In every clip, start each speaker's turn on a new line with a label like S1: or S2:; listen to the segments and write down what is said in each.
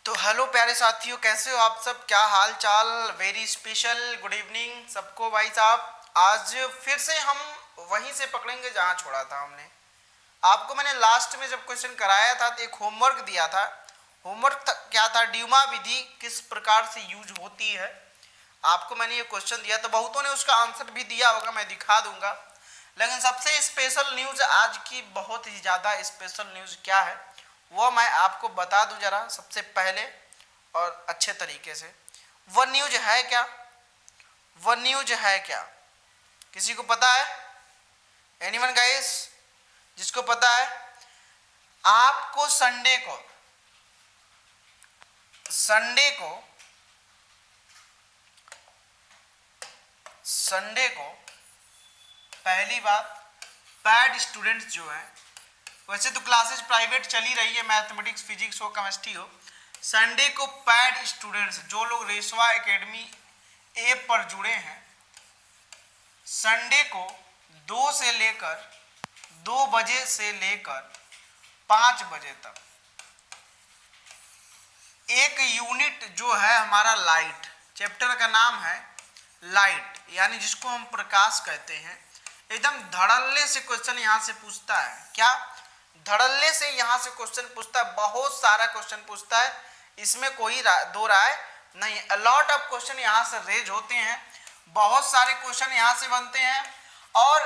S1: तो हेलो प्यारे साथियों, कैसे हो आप सब? क्या हाल चाल? वेरी स्पेशल गुड इवनिंग सबको भाई साहब। आज फिर से हम वहीं से पकड़ेंगे जहां छोड़ा था हमने। आपको मैंने लास्ट में जब क्वेश्चन कराया था तो एक होमवर्क दिया था। होमवर्क क्या था? ड्यूमा विधि किस प्रकार से यूज होती है। आपको मैंने ये क्वेश्चन दिया तो बहुतों ने उसका आंसर भी दिया होगा, मैं दिखा दूंगा। लेकिन सबसे स्पेशल न्यूज आज की, बहुत ही ज़्यादा स्पेशल न्यूज क्या है वो मैं आपको बता दूं जरा सबसे पहले और अच्छे तरीके से। वह न्यूज है क्या? वह न्यूज है क्या? किसी को पता है? Anyone guys? जिसको पता है, आपको संडे को पहली बात, पैड स्टूडेंट्स जो हैं, वैसे तो क्लासेस प्राइवेट चली रही है, मैथमेटिक्स फिजिक्स हो केमिस्ट्री हो। संडे को पैड स्टूडेंट्स जो लोग रेशवा एकेडमी ऐप पर जुड़े हैं, संडे को 2 बजे से लेकर 5 बजे तक एक यूनिट जो है हमारा लाइट, चैप्टर का नाम है लाइट, यानी जिसको हम प्रकाश कहते हैं। एकदम धड़ल्ले से क्वेश्चन यहाँ से पूछता है। क्या? धड़ल्ले से यहाँ से क्वेश्चन पूछता है, बहुत सारा क्वेश्चन पूछता है, इसमें कोई दो राय नहीं। अलॉट ऑफ क्वेश्चन यहाँ से रेज होते हैं, बहुत सारे क्वेश्चन यहाँ से बनते हैं, और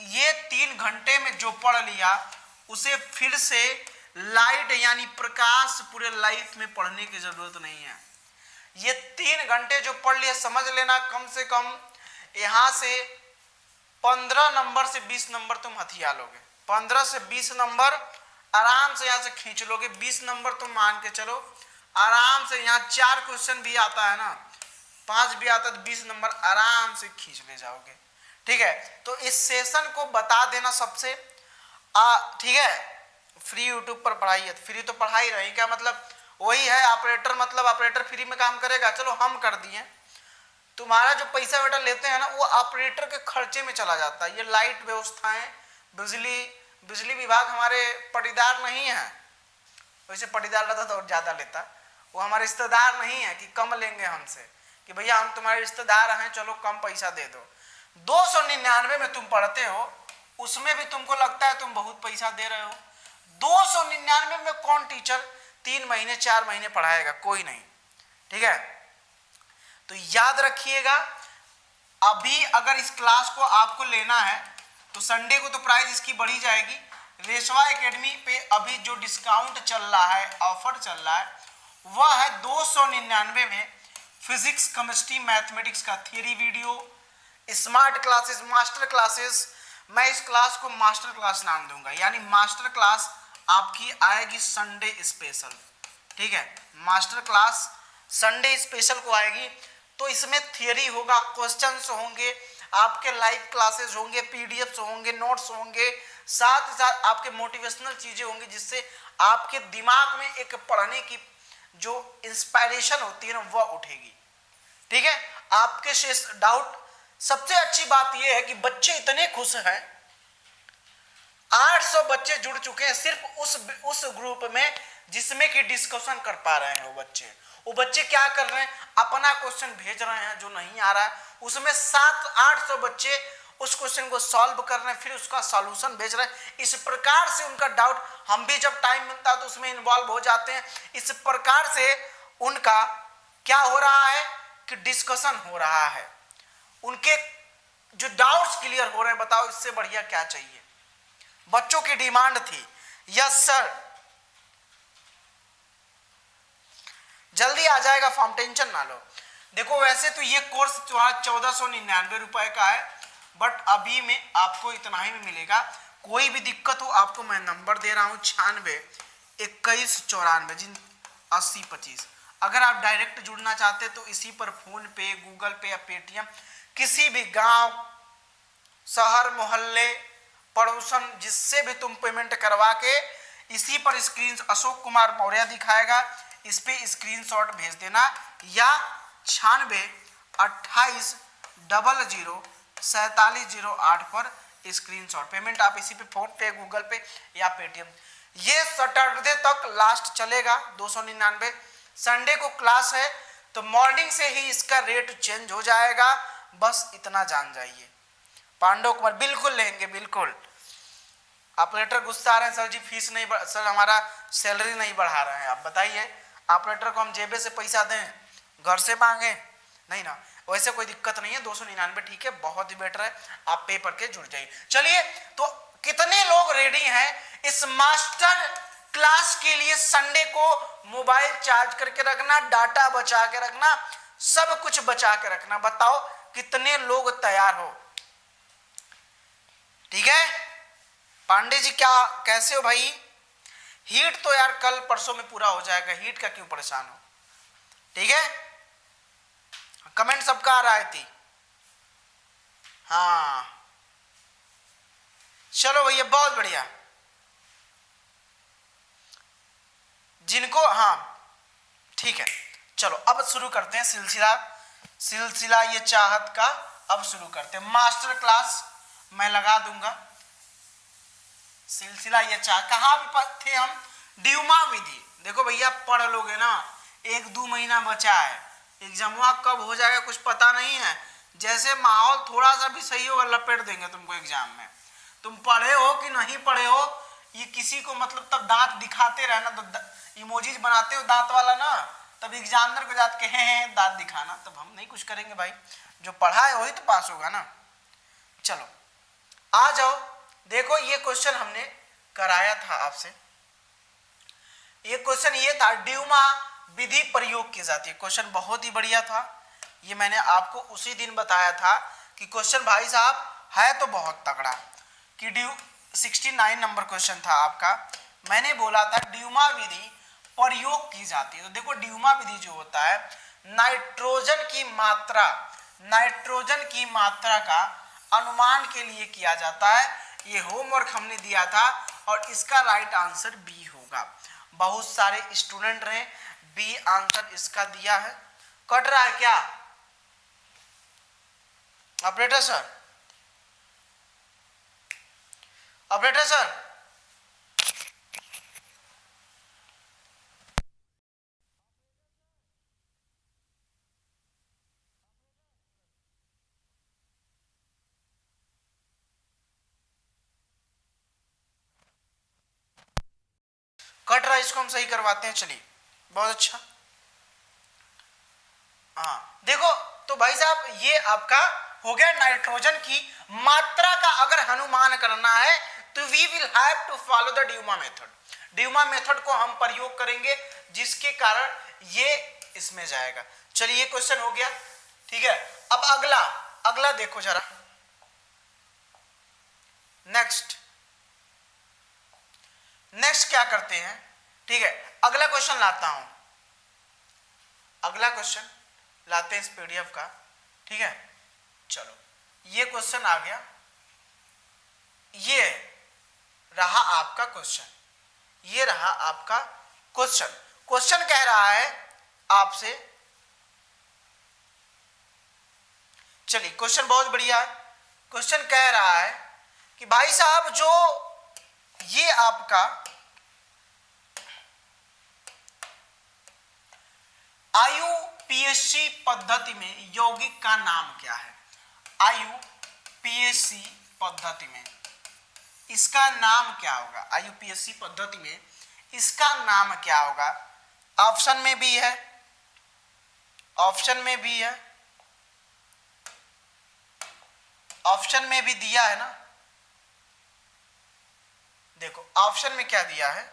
S1: ये 3 घंटे में जो पढ़ लिया उसे फिर से लाइट यानी प्रकाश पूरे लाइफ में पढ़ने की जरूरत नहीं है। ये 3 घंटे जो पढ़ लिया, समझ लेना कम से कम यहाँ से 15 नंबर से 20 नंबर तुम हथिया लोगे। 15 से 20 नंबर आराम से यहाँ से खींच लोगे। 20 नंबर तुम मान के चलो आराम से। यहाँ 4 क्वेश्चन भी आता है ना, 5 भी आता है तो 20 नंबर आराम से खींच ले जाओगे। ठीक है, तो इस सेशन को बता देना सबसे। ठीक है, फ्री यूट्यूब पर पढ़ाई है, फ्री तो पढ़ाई रही, क्या मतलब वही है ऑपरेटर, मतलब ऑपरेटर फ्री में काम करेगा। चलो हम कर दिए, तुम्हारा जो पैसा बेटा लेते हैं ना वो ऑपरेटर के खर्चे में चला जाता है। ये लाइट व्यवस्थाएं, बिजली विभाग हमारे पटीदार नहीं है, वैसे पटीदार रहता तो और ज्यादा लेता। वो हमारे रिश्तेदार नहीं है कि कम लेंगे हमसे, कि भैया हम तुम्हारे रिश्तेदार हैं चलो कम पैसा दे दो। 299 में तुम पढ़ते हो, उसमें भी तुमको लगता है तुम बहुत पैसा दे रहे हो। 299 में कौन टीचर 3 महीने 4 महीने पढ़ाएगा? कोई नहीं। ठीक है, तो याद रखिएगा, अभी अगर इस क्लास को आपको लेना है तो संडे को तो प्राइस इसकी बढ़ी जाएगी। रेशवा एकेडमी पे अभी जो डिस्काउंट चल रहा है, ऑफर चल रहा है, वह है 299 में फिजिक्स केमिस्ट्री मैथमेटिक्स का theory video, smart classes, master classes. मैं इस क्लास को मास्टर क्लास नाम दूंगा, यानी मास्टर क्लास आपकी आएगी संडे स्पेशल। ठीक है, मास्टर क्लास संडे स्पेशल को आएगी। तो इसमें थियरी होगा, क्वेश्चंस होंगे, आपके लाइव क्लासेस होंगे, पीडीएफ्स होंगे, नोट्स होंगे, साथ ही साथ आपके मोटिवेशनल चीजें होंगी, जिससे आपके दिमाग में एक पढ़ने की जो इंस्पायरेशन होती है ना वह उठेगी। ठीक है, आपके शेष डाउट। सबसे अच्छी बात यह है कि बच्चे इतने खुश हैं, 800 बच्चे जुड़ चुके हैं सिर्फ उस ग्रुप में जिसमें कि डिस्कशन कर पा रहे हैं। वो बच्चे क्या कर रहे हैं, अपना क्वेश्चन भेज रहे हैं जो नहीं आ रहा है, उसमें 700-800 बच्चे उस क्वेश्चन को सॉल्व कर रहे हैं, फिर उसका सॉल्यूशन भेज रहे हैं। इस प्रकार से उनका डाउट, हम भी जब टाइम मिलता है तो उसमें इन्वॉल्व हो जाते हैं। इस प्रकार से उनका क्या हो रहा है कि डिस्कशन हो रहा है, उनके जो डाउट्स क्लियर हो रहे हैं। बताओ इससे बढ़िया क्या चाहिए? बच्चों की डिमांड थी, यस सर जल्दी आ जाएगा फॉर्म, टेंशन ना लो। देखो वैसे तो ये कोर्स तुम्हारा 1499 रुपए का है, बट अभी में आपको इतना ही में मिलेगा। कोई भी दिक्कत हो आपको मैं नंबर दे रहा हूँ 96-21-94 अगर आप डायरेक्ट जुड़ना चाहते तो इसी पर फोन पे, गूगल पे या पेटीएम, किसी भी गांव, शहर, मोहल्ले, पड़ोसन, जिससे भी तुम पेमेंट करवा के इसी पर स्क्रीन, अशोक कुमार मौर्य दिखाएगा, इस पे स्क्रीनशॉट भेज देना, या 96-28-00-4708 पर स्क्रीनशॉट। पेमेंट आप इसी पे फोन पे, गूगल पे या पेटीएम। ये सैटरडे तक लास्ट चलेगा 299। संडे को क्लास है तो मॉर्निंग से ही इसका रेट चेंज हो जाएगा, बस इतना जान जाइए। पांडव कुमार बिल्कुल लेंगे, बिल्कुल। ऑपरेटर गुस्सा आ रहे हैं, सर जी फीस नहीं सर हमारा सैलरी नहीं बढ़ा रहे हैं। आप बताइए ऑपरेटर को हम जेबे से पैसा दें, घर से मांगे? नहीं ना, वैसे कोई दिक्कत नहीं है। 299 ठीक है, बहुत ही बेटर है, आप पे करके जुड़ जाइए। चलिए, तो कितने लोग रेडी हैं इस मास्टर क्लास के लिए? संडे को मोबाइल चार्ज करके रखना, डाटा बचा के रखना, सब कुछ बचा के रखना। बताओ कितने लोग तैयार हो? ठीक है पांडे जी, क्या कैसे हो भाई? हीट तो यार कल परसों में पूरा हो जाएगा, हीट का क्यों परेशान हो? ठीक है, कमेंट सबका आ रहा थी। हाँ चलो भैया, बहुत बढ़िया। जिनको हाँ ठीक है, चलो अब शुरू करते हैं सिलसिला ये चाहत का। अब शुरू करते हैं मास्टर क्लास, मैं लगा दूंगा सिलसिला ये चाहत। कहाँ भी थे हम? ड्यूमा विधि। देखो भैया पढ़ लोगे ना, 1-2 महीना बचा है, एग्जाम कब हो जाएगा कुछ पता नहीं है। जैसे माहौल थोड़ा सा भी सही होगा लपेट देंगे तुमको एग्जाम में। तुम पढ़े हो कि नहीं पढ़े हो, ये किसी को मतलब तब दांत दिखाते रहना, तो इमोजीज बनाते हो दांत वाला ना, तब एग्जामिनर को जाके हैं दांत दिखाना, तब हम नहीं कुछ करेंगे भाई। जो पढ़ा है वही तो पास होगा ना। चलो आ जाओ, देखो ये क्वेश्चन हमने कराया था आपसे। ये क्वेश्चन ये था, ड्यूमा विधि प्रयोग की जाती है। क्वेश्चन बहुत ही बढ़िया था, ये मैंने आपको उसी दिन बताया था कि क्वेश्चन भाई साहब है तो बहुत तगड़ा। कि 69 नंबर क्वेश्चन था आपका। मैंने बोला था ड्यूमा विधि प्रयोग की जाती है। तो देखो ड्यूमा विधि जो होता है, नाइट्रोजन की मात्रा का अनुमान के लिए किया जाता है। ये होमवर्क हमने दिया था और इसका राइट आंसर बी होगा। बहुत सारे स्टूडेंट रहे, बी आंसर इसका दिया है। कट रहा है क्या operator sir? Operator sir cut रहा है, इसको हम सही करवाते हैं। चलिए बहुत अच्छा। हाँ देखो तो भाई साहब ये आपका हो गया नाइट्रोजन की मात्रा का अगर अनुमान करना है तो we will have to follow the Dumas method. Dumas method को हम प्रयोग करेंगे, जिसके कारण ये इसमें जाएगा। चलिए ये क्वेश्चन हो गया, ठीक है। अब अगला देखो जरा, नेक्स्ट क्या करते हैं, ठीक है। अगला क्वेश्चन लाता हूं, अगला क्वेश्चन लाते हैं इस पीडीएफ का, ठीक है। चलो ये क्वेश्चन आ गया, ये रहा आपका क्वेश्चन, ये रहा आपका क्वेश्चन। क्वेश्चन कह रहा है आपसे, चलिए क्वेश्चन बहुत बढ़िया है। क्वेश्चन कह रहा है कि भाई साहब जो ये आपका आईयूपीएससी पद्धति में यौगिक का नाम क्या है? आईयूपीएससी पद्धति में इसका नाम क्या होगा? आईयूपीएससी पद्धति में इसका नाम क्या होगा? ऑप्शन में भी है, ऑप्शन में भी है, ऑप्शन में भी दिया है ना। देखो ऑप्शन में क्या दिया है,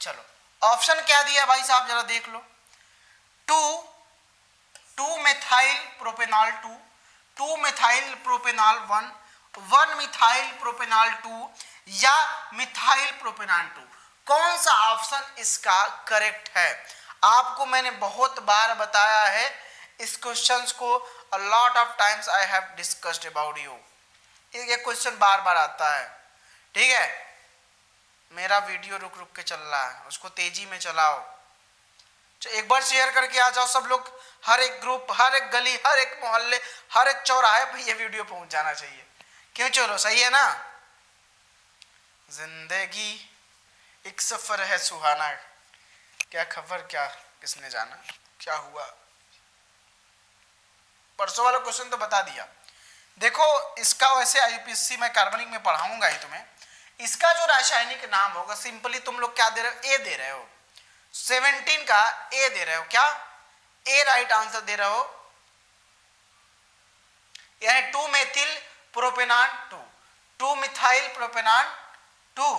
S1: चलो ऑप्शन क्या दिया भाई साहब जरा देख लो। 2 methyl propanol 2 methyl propanol 1 methyl propanol 2 या मिथाइल प्रोपेनॉल 2। कौन सा ऑप्शन इसका करेक्ट है? आपको मैंने बहुत बार बताया है इस क्वेश्चंस को, a lot of times I have discussed about you। ये क्वेश्चन बार बार आता है, ठीक है। मेरा वीडियो रुक रुक के चल रहा है, उसको तेजी में चलाओ। एक बार शेयर करके आ जाओ सब लोग, हर एक ग्रुप, हर एक गली, हर एक मोहल्ले, हर एक चौराहे पे ये वीडियो पहुंच जाना चाहिए। क्यों चलो, सही है ना। जिंदगी एक सफर है सुहाना, क्या खबर, क्या किसने जाना, क्या हुआ। परसों वाला क्वेश्चन तो बता दिया। देखो इसका वैसे आईयूपीएससी में कार्बनिक में पढ़ाऊंगा ही तुम्हें। इसका जो रासायनिक नाम होगा, सिंपली तुम लोग क्या दे रहे हो, ए दे रहे हो। 17 का ए दे रहे हो, क्या ए राइट आंसर दे रहे हो, यानी 2 मेथिल प्रोपेनान 2 मिथाइल प्रोपेनान 2,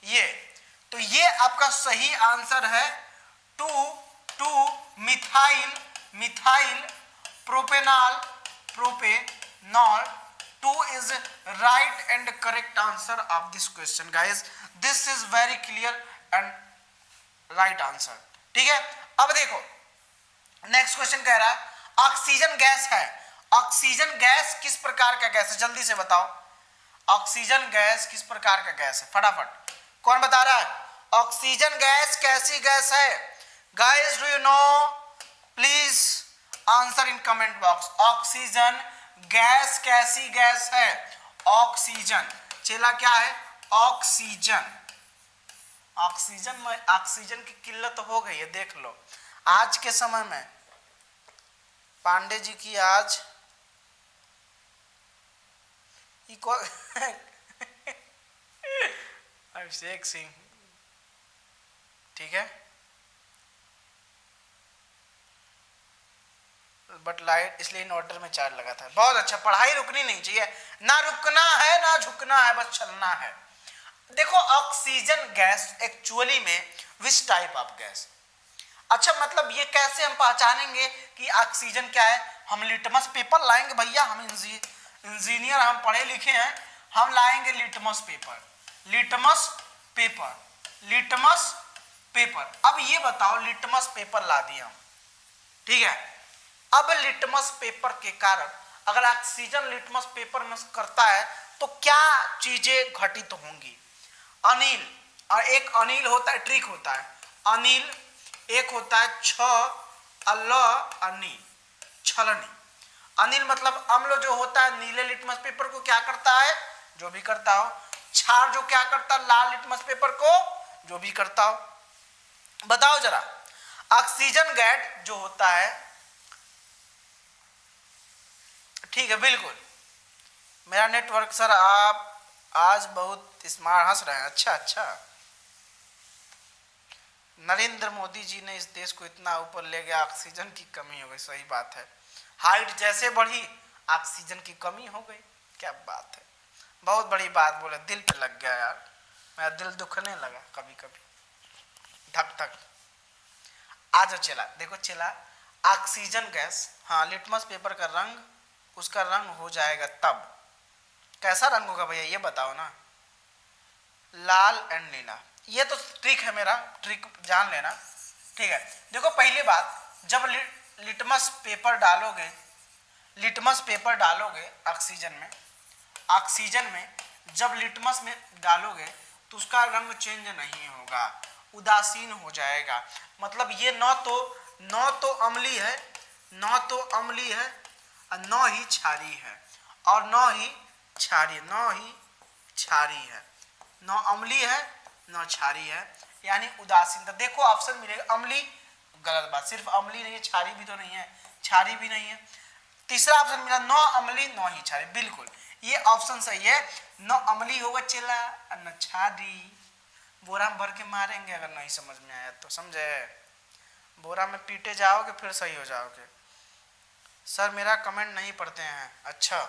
S1: ये तो ये आपका सही आंसर है 2 methyl propanol 2 is right and correct answer of this question guys. This is very clear and right answer. ठीक है, अब देखो नेक्स्ट क्वेश्चन कह रहा है ऑक्सीजन गैस है। ऑक्सीजन गैस किस प्रकार का गैस है, जल्दी से बताओ। ऑक्सीजन गैस किस प्रकार का गैस है, फटाफट कौन बता रहा है। ऑक्सीजन गैस कैसी गैस है guys, do you know, please answer in comment box. Oxygen gas कैसी गैस है, ऑक्सीजन। चेला क्या है, ऑक्सीजन। ऑक्सीजन में ऑक्सीजन की किल्लत हो गई है, देख लो आज के समय में। पांडे जी की आज अभिषेक सिंह, ठीक है, बट लाइट इसलिए इन्वर्टर में चार्ज लगा था। बहुत अच्छा, पढ़ाई रुकनी नहीं चाहिए, ना रुकना है ना झुकना है, बस चलना है। देखो ऑक्सीजन गैस एक्चुअली में विच टाइप ऑफ गैस, अच्छा मतलब ये कैसे हम पहचानेंगे कि ऑक्सीजन क्या है। हम लिटमस पेपर लाएंगे भैया, हम इंजीनियर, हम पढ़े लिखे हैं, हम लाएंगे litmus paper, litmus paper, litmus paper. अब ये बताओ लिटमस पेपर ला दिया, ठीक है। अब लिटमस पेपर के कारण अगर ऑक्सीजन लिटमस पेपर में करता है तो क्या चीजें घटित होंगी। अनिल, और एक अनिल होता है, ट्रिक होता है अनिल, एक होता है छलनी। अनिल मतलब अम्ल जो होता है नीले लिटमस पेपर को क्या करता है, जो भी करता हो। क्षार जो क्या करता है लाल लिटमस पेपर को, जो भी करता हो। बताओ जरा, ऑक्सीजन गैस जो होता है, ठीक है बिल्कुल। मेरा नेटवर्क सर, आप आज बहुत स्मार्ट हंस रहे हैं, अच्छा। नरेंद्र मोदी जी ने इस देश को इतना ऊपर ले गया, ऑक्सीजन की कमी हो गई, सही बात है। हाइट जैसे बढ़ी ऑक्सीजन की कमी हो गई, क्या बात है, बहुत बड़ी बात बोले, दिल पे लग गया यार, मेरा दिल दुखने लगा कभी कभी, धक धक। आज चला देखो, चला ऑक्सीजन गैस, हाँ लिटमस पेपर का रंग, उसका रंग हो जाएगा तब, कैसा रंग होगा भैया ये बताओ ना, लाल एंड नीला। ये तो ट्रिक है मेरा, ट्रिक जान लेना, ठीक है। देखो पहली बात, जब लिटमस पेपर डालोगे, लिटमस पेपर डालोगे ऑक्सीजन में जब लिटमस में डालोगे तो उसका रंग चेंज नहीं होगा, उदासीन हो जाएगा। मतलब ये न तो अम्ली है, न तो अम्ली है, न ही क्षारी है, और न ही क्षारी है, न अम्ली है न क्षारी है, यानी उदासीनता। देखो ऑप्शन मिलेगा अम्ली, गलत बात, सिर्फ अम्ली नहीं है, क्षारी भी तो नहीं है, क्षारी भी नहीं है। तीसरा ऑप्शन मिला न अम्ली न ही क्षारी, बिल्कुल ये ऑप्शन सही है, न अम्ली होगा चेला न क्षारी। बोरा में भर के मारेंगे अगर नहीं समझ में आया तो, समझे, बोरा में पीटे जाओगे फिर सही हो जाओगे। सर मेरा कमेंट नहीं पढ़ते हैं, अच्छा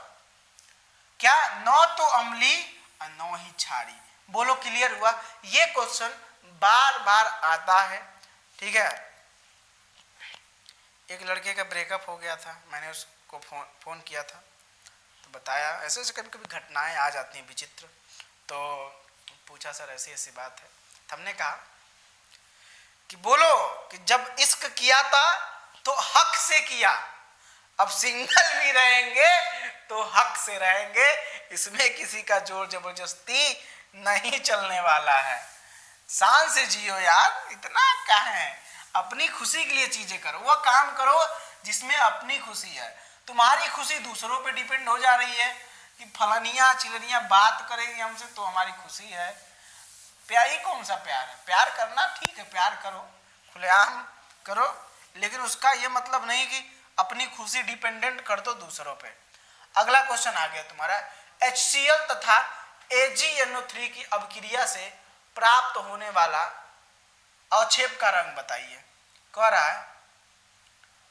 S1: क्या, न तो अम्ली और न ही क्षारी, बोलो क्लियर हुआ। ये क्वेश्चन बार बार आता है, ठीक है। एक लड़के का ब्रेकअप हो गया था, मैंने उसको फोन किया था तो बताया, ऐसे ऐसे कभी कभी घटनाएं आ जाती हैं विचित्र, तो पूछा सर ऐसी ऐसी बात है। हमने कहा कि बोलो कि जब इश्क किया था तो हक से किया, अब सिंगल भी रहेंगे तो हक से रहेंगे, इसमें किसी का जोर जबरदस्ती नहीं चलने वाला है। शान से जियो यार, इतना क्या है, अपनी खुशी के लिए चीजें करो, वह काम करो जिसमें अपनी खुशी है। तुम्हारी खुशी दूसरों पे डिपेंड हो जा रही है, कि फलानिया चिलनिया बात करेंगे हमसे तो हमारी खुशी है। प्यार ही कौन सा प्यार है? प्यार करना ठीक है, प्यार करो, खुलेआम करो, लेकिन उसका ये मतलब नहीं कि अपनी खुशी डिपेंडेंट कर दो दूसरों पे। अगला क्वेश्चन आ गया तुम्हारा, HCl तथा AgNO3 की अभिक्रिया से प्राप्त होने वाला अवक्षेप का रंग बताइए। कह रहा है,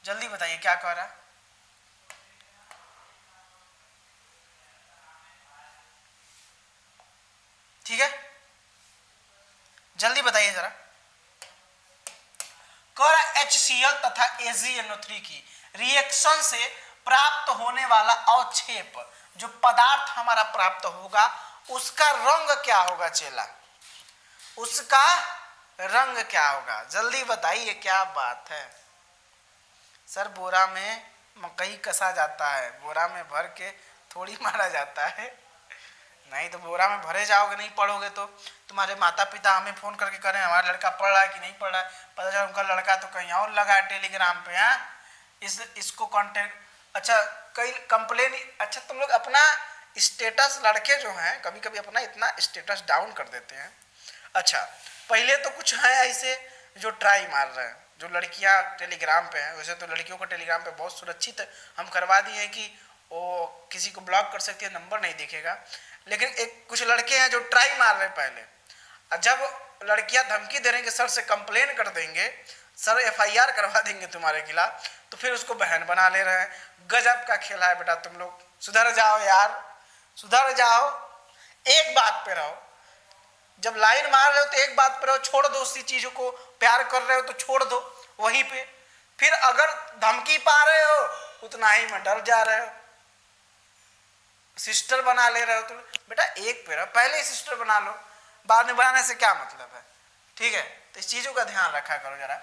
S1: जल्दी बताइए क्या कह रहा है? ठीक है, जल्दी बताइए जरा। कह रहा है HCl तथा AgNO3 की रिएक्शन से प्राप्त होने वाला अवक्षेप, जो पदार्थ हमारा प्राप्त होगा उसका रंग क्या होगा चेला? उसका रंग क्या होगा? जल्दी बताइए, क्या बात है सर? बोरा में मकई कसा जाता है, बोरा में भर के थोड़ी मारा जाता है। नहीं तो बोरा में भरे जाओगे, नहीं पढ़ोगे तो तुम्हारे माता पिता हमें फोन करके करें हमारा लड़का पढ़ रहा है कि नहीं पढ़ रहा है, पता चला उनका लड़का तो कहीं और लगा है टेलीग्राम पे। इसको कांटेक्ट, अच्छा कई कंप्लेन, अच्छा तुम लोग अपना स्टेटस, लड़के जो हैं कभी कभी अपना इतना स्टेटस डाउन कर देते हैं। अच्छा पहले तो कुछ है ऐसे जो ट्राई मार रहे हैं, जो लड़कियां टेलीग्राम पे हैं, वैसे तो लड़कियों को टेलीग्राम पे बहुत सुरक्षित हम करवा दिए हैं कि वो किसी को ब्लॉक कर सकती है, नंबर नहीं दिखेगा, लेकिन एक कुछ लड़के हैं जो ट्राई मार रहे हैं पहले। जब लड़कियां धमकी दे रही हैं कि सर से कंप्लेन कर देंगे, सर FIR करवा देंगे तुम्हारे खिलाफ, तो फिर उसको बहन बना ले रहे हैं। गजब का खेला है बेटा, तुम लोग सुधर जाओ यार, सुधर जाओ, एक बात पे रहो। जब लाइन मार रहे हो तो एक बात पे रहो, छोड़ दो उसी चीजों को, प्यार कर रहे हो तो छोड़ दो वहीं पे। फिर अगर धमकी पा रहे हो उतना ही में डर जा रहे हो, सिस्टर बना ले रहे हो, तो बेटा एक पे रहो, पहले ही सिस्टर बना लो, बाद में बनाने से क्या मतलब है? ठीक है, तो इस चीजों का ध्यान रखा करो जरा।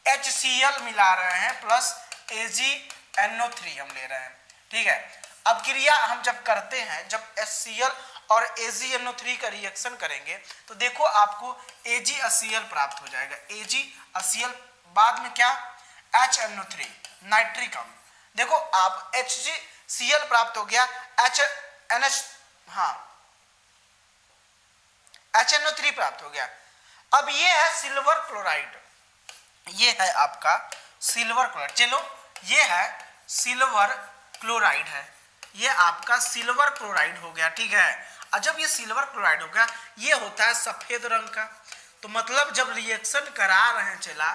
S1: HCl मिला रहे हैं प्लस AgNO3 हम ले रहे हैं, ठीक है। अब क्रिया हम जब करते हैं, जब HCl और AgNO3 का रिएक्शन करेंगे तो देखो आपको AgHCl प्राप्त हो जाएगा। AgHCl बाद में क्या? HNO3 नाइट्रिक अम्ल। देखो आप HCl प्राप्त हो गया, HNO3 प्राप्त हो गया। अब ये है सिल्वर क्लोराइड, ये है आपका सिल्वर क्लोराइड। चलो ये है सिल्वर क्लोराइड है, ये आपका सिल्वर क्लोराइड हो गया, ठीक है। और जब ये सिल्वर क्लोराइड हो गया, ये होता है सफेद रंग का। तो मतलब जब रिएक्शन करा रहे हैं चला,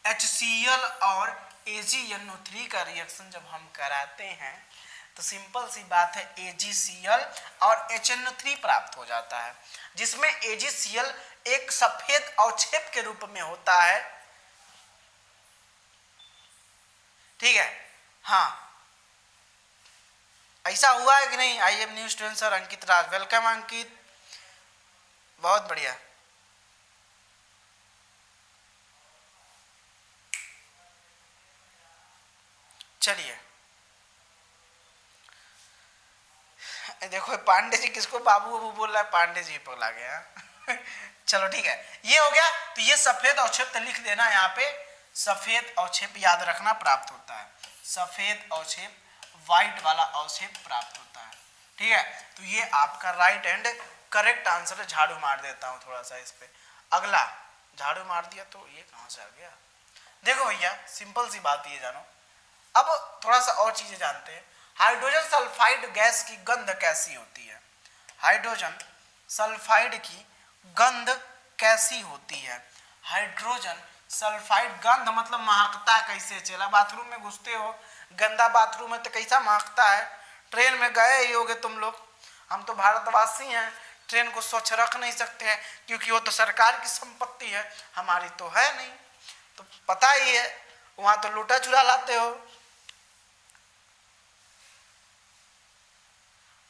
S1: HCl और AgNO3 का रिएक्शन जब हम कराते हैं तो सिंपल सी बात है AgCl और HNO3 प्राप्त हो जाता है, जिसमें AgCl एक सफेद अवक्षेप के रूप में होता है, ठीक है। हाँ, ऐसा हुआ है कि नहीं? I am new student sir Ankit Raj, welcome Ankit, बहुत बढ़िया। चलिए देखो पांडे जी किसको बाबू बाबू बोल रहा है, पांडे जी पर ला गया। चलो ठीक है, ये हो गया। तो ये सफेद अवक्षेप लिख देना यहाँ पे, सफेद अवक्षेप याद रखना प्राप्त होता है, सफेद अवक्षेप, व्हाइट वाला अवक्षेप प्राप्त होता है, ठीक है। तो ये आपका राइट एंड करेक्ट आंसर है। झाड़ू मार देता हूँ थोड़ा सा इस पे, अगला झाड़ू मार दिया तो ये कहाँ से आ गया? देखो भैया सिंपल सी बात ये जानो, अब थोड़ा सा और चीजें जानते हैं। हाइड्रोजन सल्फाइड गैस की गंध कैसी होती है? हाइड्रोजन सल्फाइड की गंध कैसी होती है? हाइड्रोजन सल्फाइड गंध मतलब महकता कैसे? चला बाथरूम में घुसते हो, गंदा बाथरूम है तो कैसा महकता है? ट्रेन में गए ही होगे तुम लोग, हम तो भारतवासी हैं, ट्रेन को स्वच्छ रख नहीं सकते हैं क्योंकि वो तो सरकार की संपत्ति है, हमारी तो है नहीं, तो पता ही है, वहां तो लूटा चुरा लाते हो।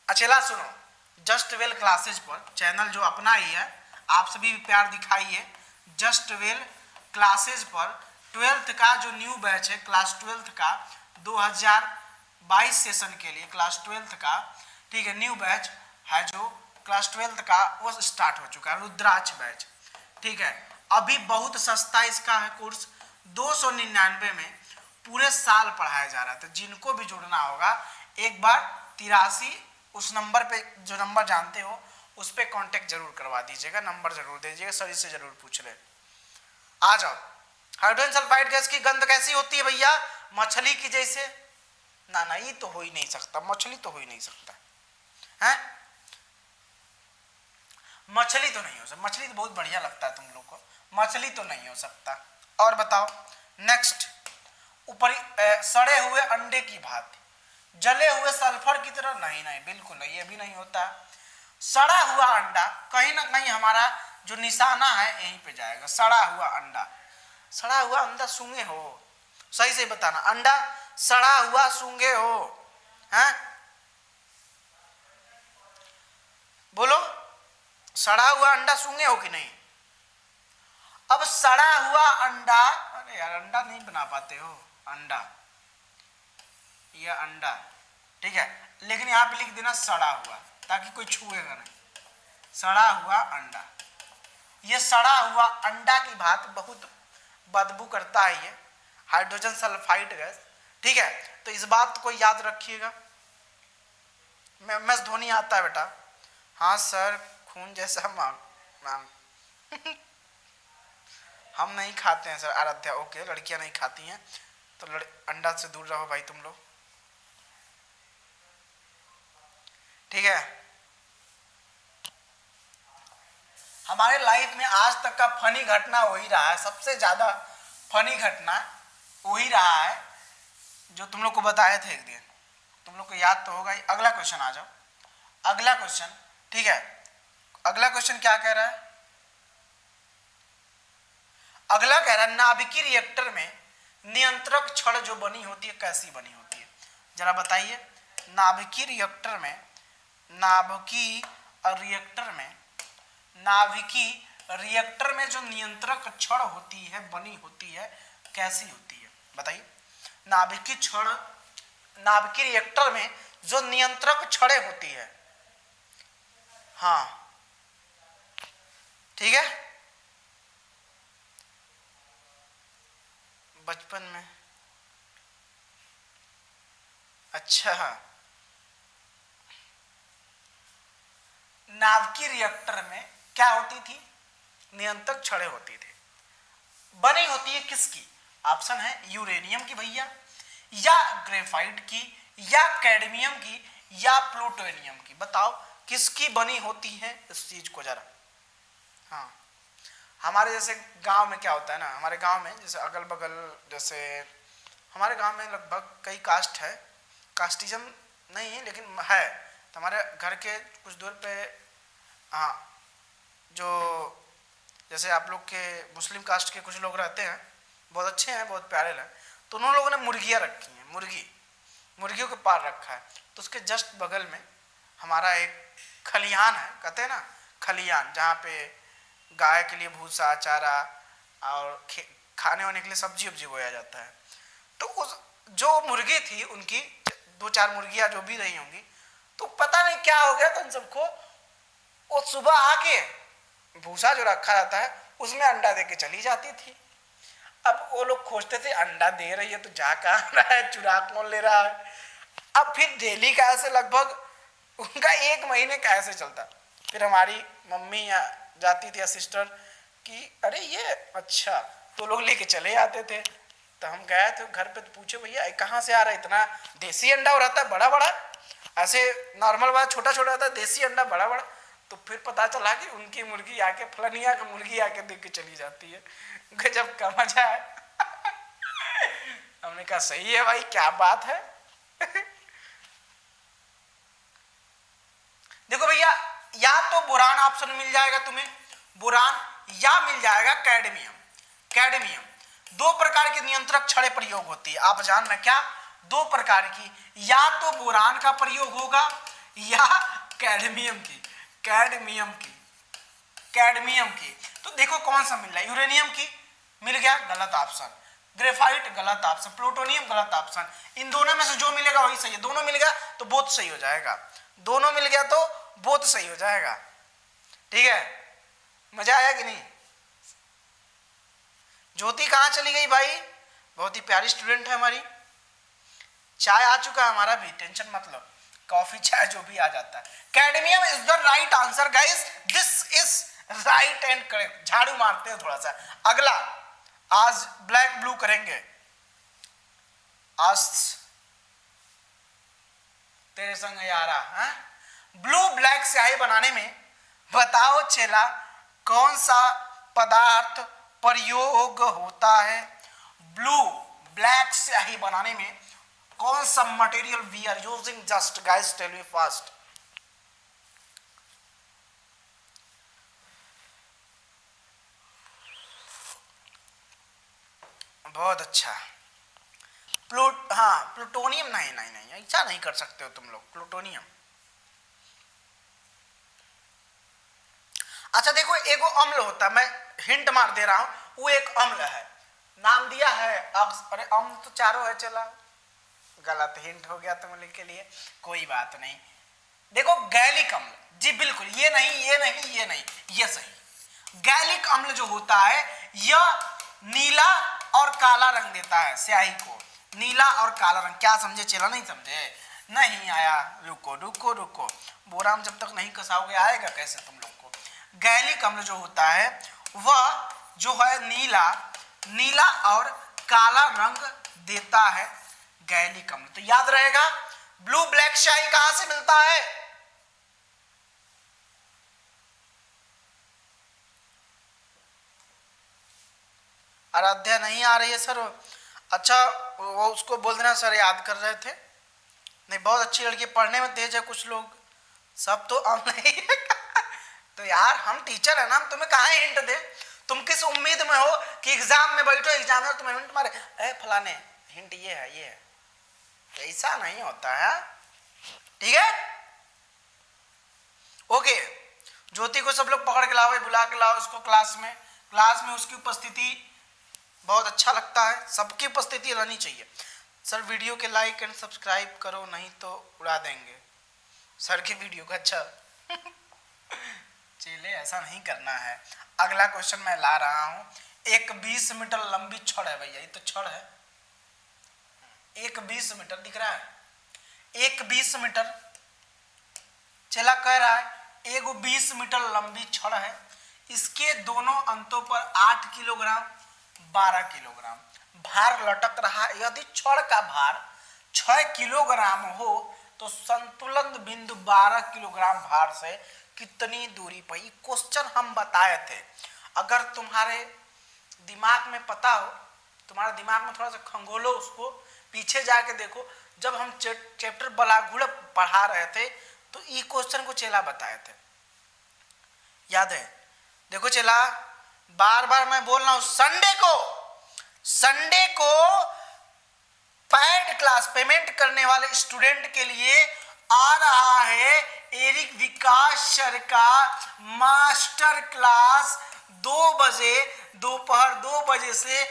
S1: अचेला सुनो, जस्ट वेल क्लासेज पर, चैनल जो अपना ही है, आप सभी प्यार दिखाइए। जस्ट वेल क्लासेज पर 12th का जो न्यू बैच है, क्लास 12th का 2022 सेशन के लिए क्लास 12th का, ठीक है, न्यू बैच है जो क्लास 12th का, वो स्टार्ट हो चुका है, रुद्राक्ष बैच, ठीक है। अभी बहुत सस्ता इसका है कोर्स, 299 में पूरे साल पढ़ाया जा रहा है। तो जिनको भी जुड़ना होगा एक बार 83 उस नंबर पे, जो नंबर जानते हो उस पे कांटेक्ट जरूर करवा दीजिएगा, नंबर जरूर दीजिएगा, सर इससे जरूर पूछ ले। आ जाओ, हाइड्रोजन सल्फाइड गैस की गंध कैसी होती है भैया? मछली की जैसे। ना ना, ये तो हो ही नहीं सकता, मछली तो हो ही नहीं सकता है, मछली तो नहीं हो सकता, मछली तो बहुत बढ़िया लगता है तुम लोग को, मछली तो नहीं हो सकता। और बताओ नेक्स्ट, ऊपरी सड़े हुए अंडे की भांति, जले हुए सल्फर की तरह, नहीं नहीं बिल्कुल नहीं, ये भी नहीं होता। सड़ा हुआ अंडा, कहीं ना कहीं हमारा जो निशाना है यहीं पे जाएगा, सड़ा हुआ अंडा। सड़ा हुआ अंडा सूंघे हो? सही से बताना, अंडा सड़ा हुआ सूंघे हो? हैं बोलो, सड़ा हुआ अंडा सूंघे हो कि नहीं? अब सड़ा हुआ अंडा, अरे यार अंडा नहीं बना पाते हो, अंडा, यह अंडा ठीक है, लेकिन यहां पे लिख देना सड़ा हुआ, ताकि कोई छुएगा नहीं। सड़ा हुआ अंडा, ये सड़ा हुआ अंडा की बात बहुत बदबू करता है ये हाइड्रोजन सल्फाइड गैस, ठीक है। तो इस बात को याद रखिएगा। MS धोनी आता है बेटा? हाँ सर, खून जैसा मांग हम नहीं खाते हैं सर। आराध्या, ओके, लड़कियां नहीं खाती हैं तो अंडा से दूर रहो भाई तुम लोग, ठीक है। हमारे लाइफ में आज तक का फनी घटना हो ही रहा है, सबसे ज्यादा फनी घटना हो ही रहा है जो तुम लोग को बताए थे एक दिन, तुम लोग को याद तो होगा ही। अगला क्वेश्चन आ जाओ, अगला क्वेश्चन, ठीक है। अगला क्वेश्चन क्या कह रहा है? अगला कह रहा है नाभिकीय रिएक्टर में नियंत्रक छड़ जो बनी होती है कैसी बनी होती है, जरा बताइए। नाभिकीय रिएक्टर में, नाभिकीय रिएक्टर में जो नियंत्रक छड़ होती है, बनी होती है, कैसी होती है बताइए। नाभिकीय रिएक्टर में जो नियंत्रक छड़े होती है, हाँ ठीक है, बचपन में, अच्छा, नाभिकीय रिएक्टर में क्या होती थी? नियंत्रक छड़े होती थी, बनी होती है किसकी? ऑप्शन है यूरेनियम की भैया, या ग्रेफाइट की, या कैडमियम की, या प्लूटोनियम की। बताओ किसकी बनी होती है इस चीज को जरा। हाँ, हमारे जैसे गांव में क्या होता है ना, हमारे गांव में जैसे अगल बगल, जैसे हमारे गांव में लगभग कई कास्ट है, कास्टिज्म नहीं है लेकिन है, तो हमारे घर के कुछ दूर पे, हाँ, जो जैसे आप लोग के मुस्लिम कास्ट के कुछ लोग रहते हैं, बहुत अच्छे हैं, बहुत प्यारे हैं, तो उन लोगों ने मुर्गियाँ रखी हैं, मुर्गियों को पाल रखा है। तो उसके जस्ट बगल में हमारा एक खलिहान है, कहते हैं ना खलिहान, जहाँ पे गाय के लिए भूसा, चारा और खाने वाने के लिए सब्जी उब्जी बोया जाता है। तो उस जो मुर्गी थी, उनकी 2-4 मुर्गियाँ जो भी रही होंगी, तो पता नहीं क्या हो गया था उन सबको, वो सुबह आके भूसा जो रखा रहता है उसमें अंडा दे के चली जाती थी। अब वो लोग खोजते थे अंडा दे रही है तो जा कहाँ रहा है, चुरा कौन ले रहा है। अब फिर डेली का ऐसे लगभग उनका 1 महीने का ऐसे चलता। फिर हमारी मम्मी या जाती थी या सिस्टर कि अरे ये अच्छा, तो लोग लेके चले आते थे। तो हम गए थे घर पे, तो पूछे भैया कहाँ से आ रहा है? इतना देसी अंडा हो रहता है बड़ा बड़ा, ऐसे नॉर्मल वाला छोटा छोटा रहता है, देसी अंडा बड़ा बड़ा। तो फिर पता चला कि उनकी मुर्गी आके, फलनिया की मुर्गी आके देख के चली जाती है। गजब का मजा है। हमने कहा सही है भाई, क्या बात है। देखो भैया, या तो बोरान ऑप्शन मिल जाएगा तुम्हें, बोरान, या मिल जाएगा कैडमियम। 2 प्रकार की नियंत्रक छड़ें प्रयोग होती है, आप जानना क्या? 2 प्रकार की, या तो बोरान का प्रयोग होगा या कैडमियम की। तो देखो कौन सा मिल रहा है, यूरेनियम की मिल गया, गलत ऑप्शन। ग्रेफाइट गलत ऑप्शन, प्लूटोनियम गलत ऑप्शन। इन दोनों में से जो मिलेगा वही सही है। दोनों मिल गया तो बोथ सही हो जाएगा, दोनों मिल गया तो बोथ सही हो जाएगा, ठीक है। मजा आया कि नहीं? ज्योति कहाँ चली गई भाई? बहुत ही प्यारी स्टूडेंट है हमारी। चाय आ चुका है हमारा भी, टेंशन मत लो, कॉफी चाय जो भी आ जाता है। Cadmium is the right answer guys, this is right and correct. झाड़ू मारते हैं थोड़ा सा। अगला, आज ब्लैक ब्लू करेंगे। आज तेरे संग यारा है। ब्लू ब्लैक स्याही बनाने में बताओ चेला कौन सा पदार्थ प्रयोग होता है। ब्लू ब्लैक स्याही बनाने में कौन सा material we are using, just guys tell me fast. बहुत अच्छा। हाँ प्लूटोनियम, नहीं नहीं नहीं, ऐसा नहीं कर सकते हो तुम लोग, प्लूटोनियम। अच्छा देखो, एगो अम्ल होता है, मैं हिंट मार दे रहा हूं, वो एक अम्ल है, नाम दिया है अरे अम्ल तो चारों है। चला गलत हिंट हो गया तुम लोग के लिए, कोई बात नहीं। देखो गैलिक अम्ल, जी बिल्कुल, ये नहीं ये नहीं ये नहीं, ये सही। गैलिक अम्ल जो होता है यह नीला और काला रंग देता है स्याही को, नीला और काला रंग। क्या समझे चेला, नहीं समझे? नहीं आया, रुको रुको रुको, बोराम जब तक नहीं कसाओगे आएगा कैसे तुम लोग को। गैलिक अम्ल जो होता है वह जो है नीला और काला रंग देता है, गैलिक अम्ल। तो याद रहेगा, ब्लू ब्लैक स्याही कहां से मिलता है? आराध्या नहीं आ रही है सर। अच्छा वो उसको बोल देना सर याद कर रहे थे। नहीं, बहुत अच्छी लड़की, पढ़ने में तेज है, कुछ लोग सब तो हम नहीं तो यार हम टीचर है ना, हम तुम्हें कहाँ हिंट दे। तुम किस उम्मीद में हो कि एग्जाम में बैठो, एग्जामिनर तुम्हें हिंट मारे, ए फलाने हिंट ये है ये है। ऐसा नहीं होता है, ठीक है। ओके, ज्योति को सब लोग पकड़ के लाओ, बुला के लाओ उसको क्लास में उसकी उपस्थिति बहुत अच्छा लगता है, सबकी उपस्थिति रहनी चाहिए। सर वीडियो के लाइक एंड सब्सक्राइब करो, नहीं तो उड़ा देंगे सर की वीडियो का। अच्छा चले, ऐसा नहीं करना है। अगला क्वेश्चन मैं ला रहा हूं। एक 20 मीटर लंबी छड़ है भैया, ये तो छड़ है, एक 20 मीटर दिख रहा है, एक 20 मीटर चला कह रहा है एगो 20 मीटर लंबी छड़ है, इसके दोनों अंतों पर 8 किलोग्राम 12 किलोग्राम भार लटक रहा है। यदि छड़ का भार 6 किलोग्राम हो तो संतुलन बिंदु 12 किलोग्राम भार से कितनी दूरी पर। क्वेश्चन हम बताए थे, अगर तुम्हारे दिमाग में पता हो, तुम्हारे दिमाग में थोड़ा सा खंगोलो उसको, पीछे जाके देखो, जब हम चैप्टर बलागुड़ पढ़ा रहे थे तो ये क्वेश्चन को चेला बताए थे, याद है? देखो चेला, बार बार मैं बोल रहा हूं, संडे को पेड क्लास पेमेंट करने वाले स्टूडेंट के लिए आ रहा है एरिक विकास सर का मास्टर क्लास 2 बजे, दोपहर 2 बजे से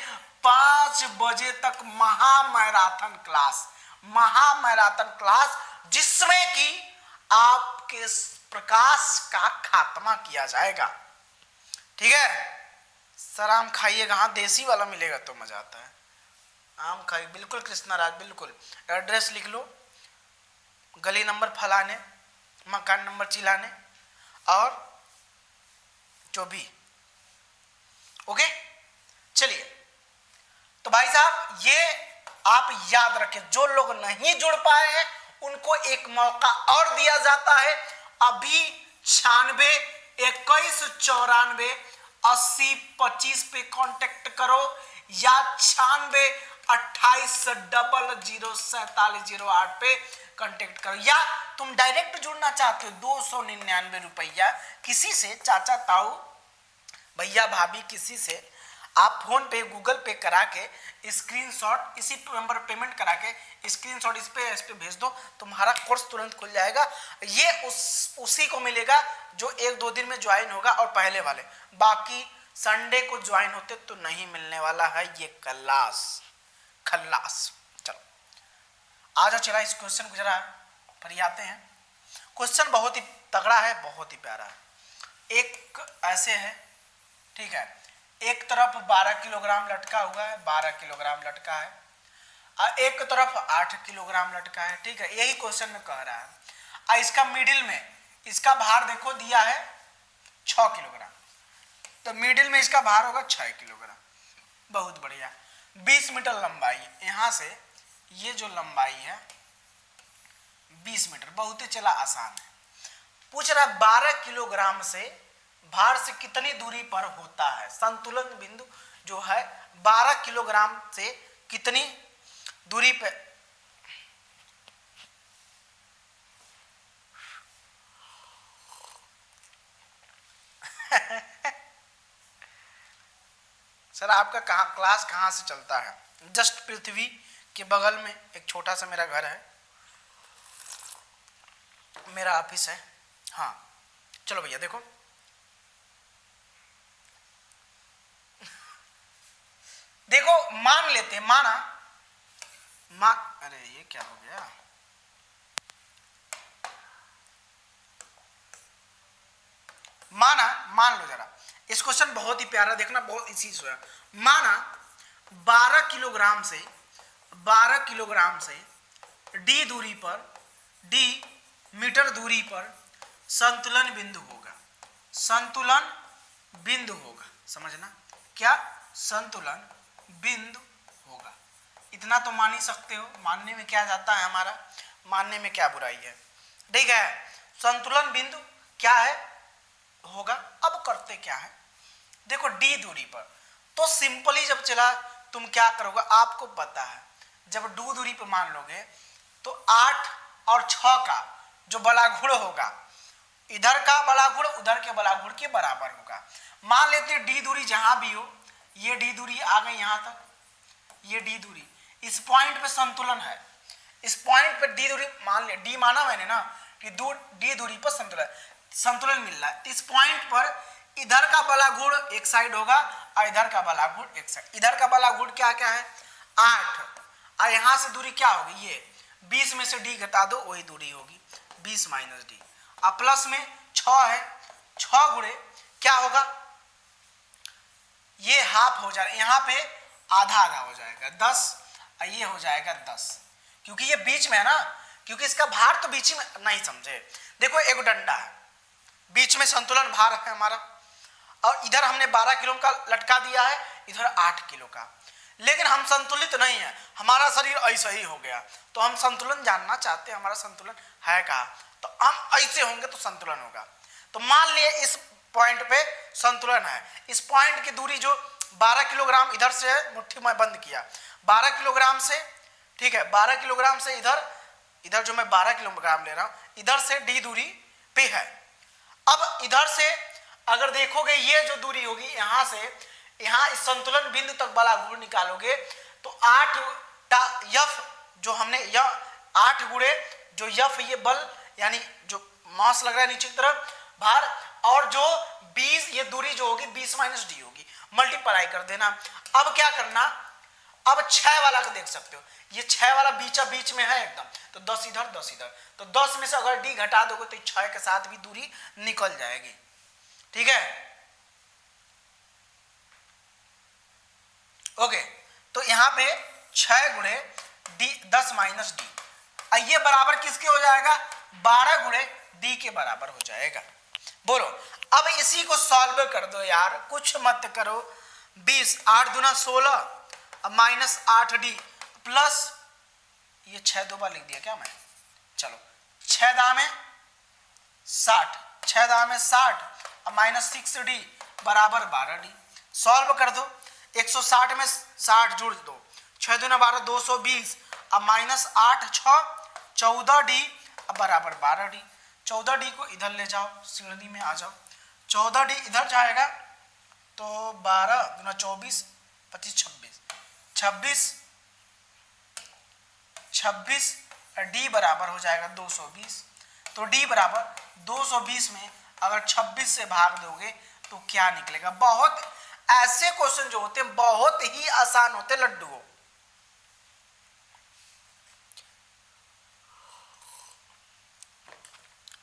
S1: 5 बजे तक महामैराथन क्लास, जिसमें कि आपके प्रकाश का खात्मा किया जाएगा, ठीक है। सर आम खाइएगा, हाँ देसी वाला मिलेगा तो मजा आता है, आम खाइए बिल्कुल कृष्णा राज, बिल्कुल। एड्रेस लिख लो, गली नंबर फलाने, मकान नंबर चिलाने, और जो भी, ओके। चलिए तो भाई साहब ये आप याद रखें, जो लोग नहीं जुड़ पाए हैं उनको एक मौका और दिया जाता है। अभी 96 21 94 80 25 पे कांटेक्ट करो, या 96 28 00 4708 पे कांटेक्ट करो, या तुम डायरेक्ट जुड़ना चाहते हो 299 रुपया किसी से, चाचा ताऊ भैया भाभी किसी से आप फोन पे गूगल पे करा के स्क्रीनशॉट, इसी नंबर पेमेंट करा के स्क्रीनशॉट इस पे भेज दो, तुम्हारा कोर्स तुरंत खुल जाएगा। ये उसी को मिलेगा जो 1-2 दिन में ज्वाइन होगा, और पहले वाले, बाकी संडे को ज्वाइन होते तो नहीं मिलने वाला है ये खल्लास। चलो आ जाओ, चला इस क्वेश्चन को जरा फरियाते हैं। क्वेश्चन बहुत ही तगड़ा है, बहुत ही प्यारा है। एक ऐसे है, ठीक है, एक तरफ 12 किलोग्राम लटका हुआ है, 12 किलोग्राम लटका है, एक तरफ 8 किलोग्राम लटका है, ठीक है, यही क्वेश्चन में कह रहा है। इसका मिडिल में इसका भार देखो दिया है 6 किलोग्राम, तो मिडिल में इसका भार होगा 6 किलोग्राम। बहुत बढ़िया। 20 मीटर लंबाई, यहां से ये जो लंबाई है 20 मीटर, बहुत ही चला आसान है। पूछ रहा है 12 किलोग्राम से भार से कितनी दूरी पर होता है, संतुलन बिंदु जो है 12 किलोग्राम से कितनी दूरी पे सर आपका क्लास कहाँ से चलता है? जस्ट पृथ्वी के बगल में एक छोटा सा मेरा घर है, मेरा ऑफिस है। हाँ चलो भैया देखो, देखो मान लेते हैं, अरे ये क्या हो गया, मान लो जरा, इस क्वेश्चन बहुत ही प्यारा, देखना बहुत इसी से। माना 12 किलोग्राम से डी दूरी पर, डी मीटर दूरी पर संतुलन बिंदु होगा, संतुलन बिंदु होगा, समझना क्या, संतुलन बिंदु होगा। इतना तो मान ही सकते हो, मानने में क्या जाता है हमारा, मानने में क्या बुराई है, ठीक है। संतुलन बिंदु क्या है होगा। अब करते क्या है, देखो डी दूरी पर, तो सिंपली जब चला तुम क्या करोगे, आपको पता है जब डी दूरी पर मान लोगे तो 8 और 6 का जो बलागुण होगा, इधर का बलागुण उधर के बलागुण के बराबर होगा। मान लेते डी दूरी जहां भी हो, ये डी दूरी आ गई यहां तक, ये डी दूरी, इस पॉइंट पे संतुलन है, इस पॉइंट पे डी दूरी मान ले, डी माना मैंने ना कि डी दूरी पर संतुलन मिल रहा है। इस पॉइंट पर इधर का बलागुण एक साइड होगा और इधर का बलागुण एक साइड। इधर का बलागुण क्या क्या है 8, और यहां से दूरी क्या होगी, ये 20 में से डी घटा दो वही दूरी होगी 20 माइनस डी, और प्लस में 6 है, 6 गुणे क्या होगा, ये हाफ हो जाएगा, यहाँ पे आधा आधा हो जाएगा 10, और ये हो जाएगा 10, क्योंकि ये बीच में है ना, क्योंकि इसका भार तो बीच में नहीं समझे। देखो एक डंडा है, बीच में संतुलन भार है हमारा, और इधर हमने 12 किलो का लटका दिया है, इधर 8 किलो का, लेकिन हम संतुलित नहीं है, हमारा शरीर ऐसा ही हो गया, तो हम संतुलन जानना चाहते हैं, हमारा संतुलन है कहाँ, तो हम ऐसे होंगे तो संतुलन होगा। तो मान लिए इस पॉइंट पे संतुलन है, इस पॉइंट की दूरी जो 12 किलोग्राम इधर से मुट्ठी में बंद किया 12 किलोग्राम से, ठीक है, 12 किलोग्राम से इधर जो मैं 12 किलोग्राम ले रहा हूं, इधर से डी दूरी पे है। अब इधर से अगर देखोगे ये जो दूरी होगी यहां से यहां इस संतुलन बिंदु तक बलागुण निकालोगे तो 8 यफ जो हमने यह 8 गुणे जो यफ ये बल यानी जो मास लग रहा है नीचे की तरफ भार, और जो 20 ये दूरी जो होगी 20 माइनस डी होगी, मल्टीप्लाई कर देना। अब क्या करना, अब 6 वाला को देख सकते हो, ये 6 वाला बीच में है एकदम, तो 10 इधर 10 इधर, तो 10 में से अगर डी घटा दोगे तो 6 के साथ भी दूरी निकल जाएगी, ठीक है। ओके, तो यहां पे 6 गुणे डी 10 माइनस डी, ये बराबर किसके हो जाएगा 12 गुणे डी के बराबर हो जाएगा। बोलो अब इसी को सॉल्व कर दो यार, कुछ मत करो। 20 8 दूना 16 अब माइनस 8 डी प्लस ये 6 दो बार लिख दिया क्या मैं, चलो 6 दा में 60, 6 दा में 60 अब माइनस 6 डी बराबर 12 डी। सॉल्व कर दो, 160 में 60 जोड़ दो, 6 दूना 12 220 अब माइनस 8 6 14 डी अब बराबर 12 डी। 14 डी को इधर ले जाओ, श्रेणी में आ जाओ, 14 डी इधर जाएगा तो 12 दूना 24 25 26 26 डी बराबर हो जाएगा 220। तो डी बराबर 220 में अगर 26 से भाग दोगे तो क्या निकलेगा। बहुत ऐसे क्वेश्चन जो होते हैं बहुत ही आसान होते लड्डू।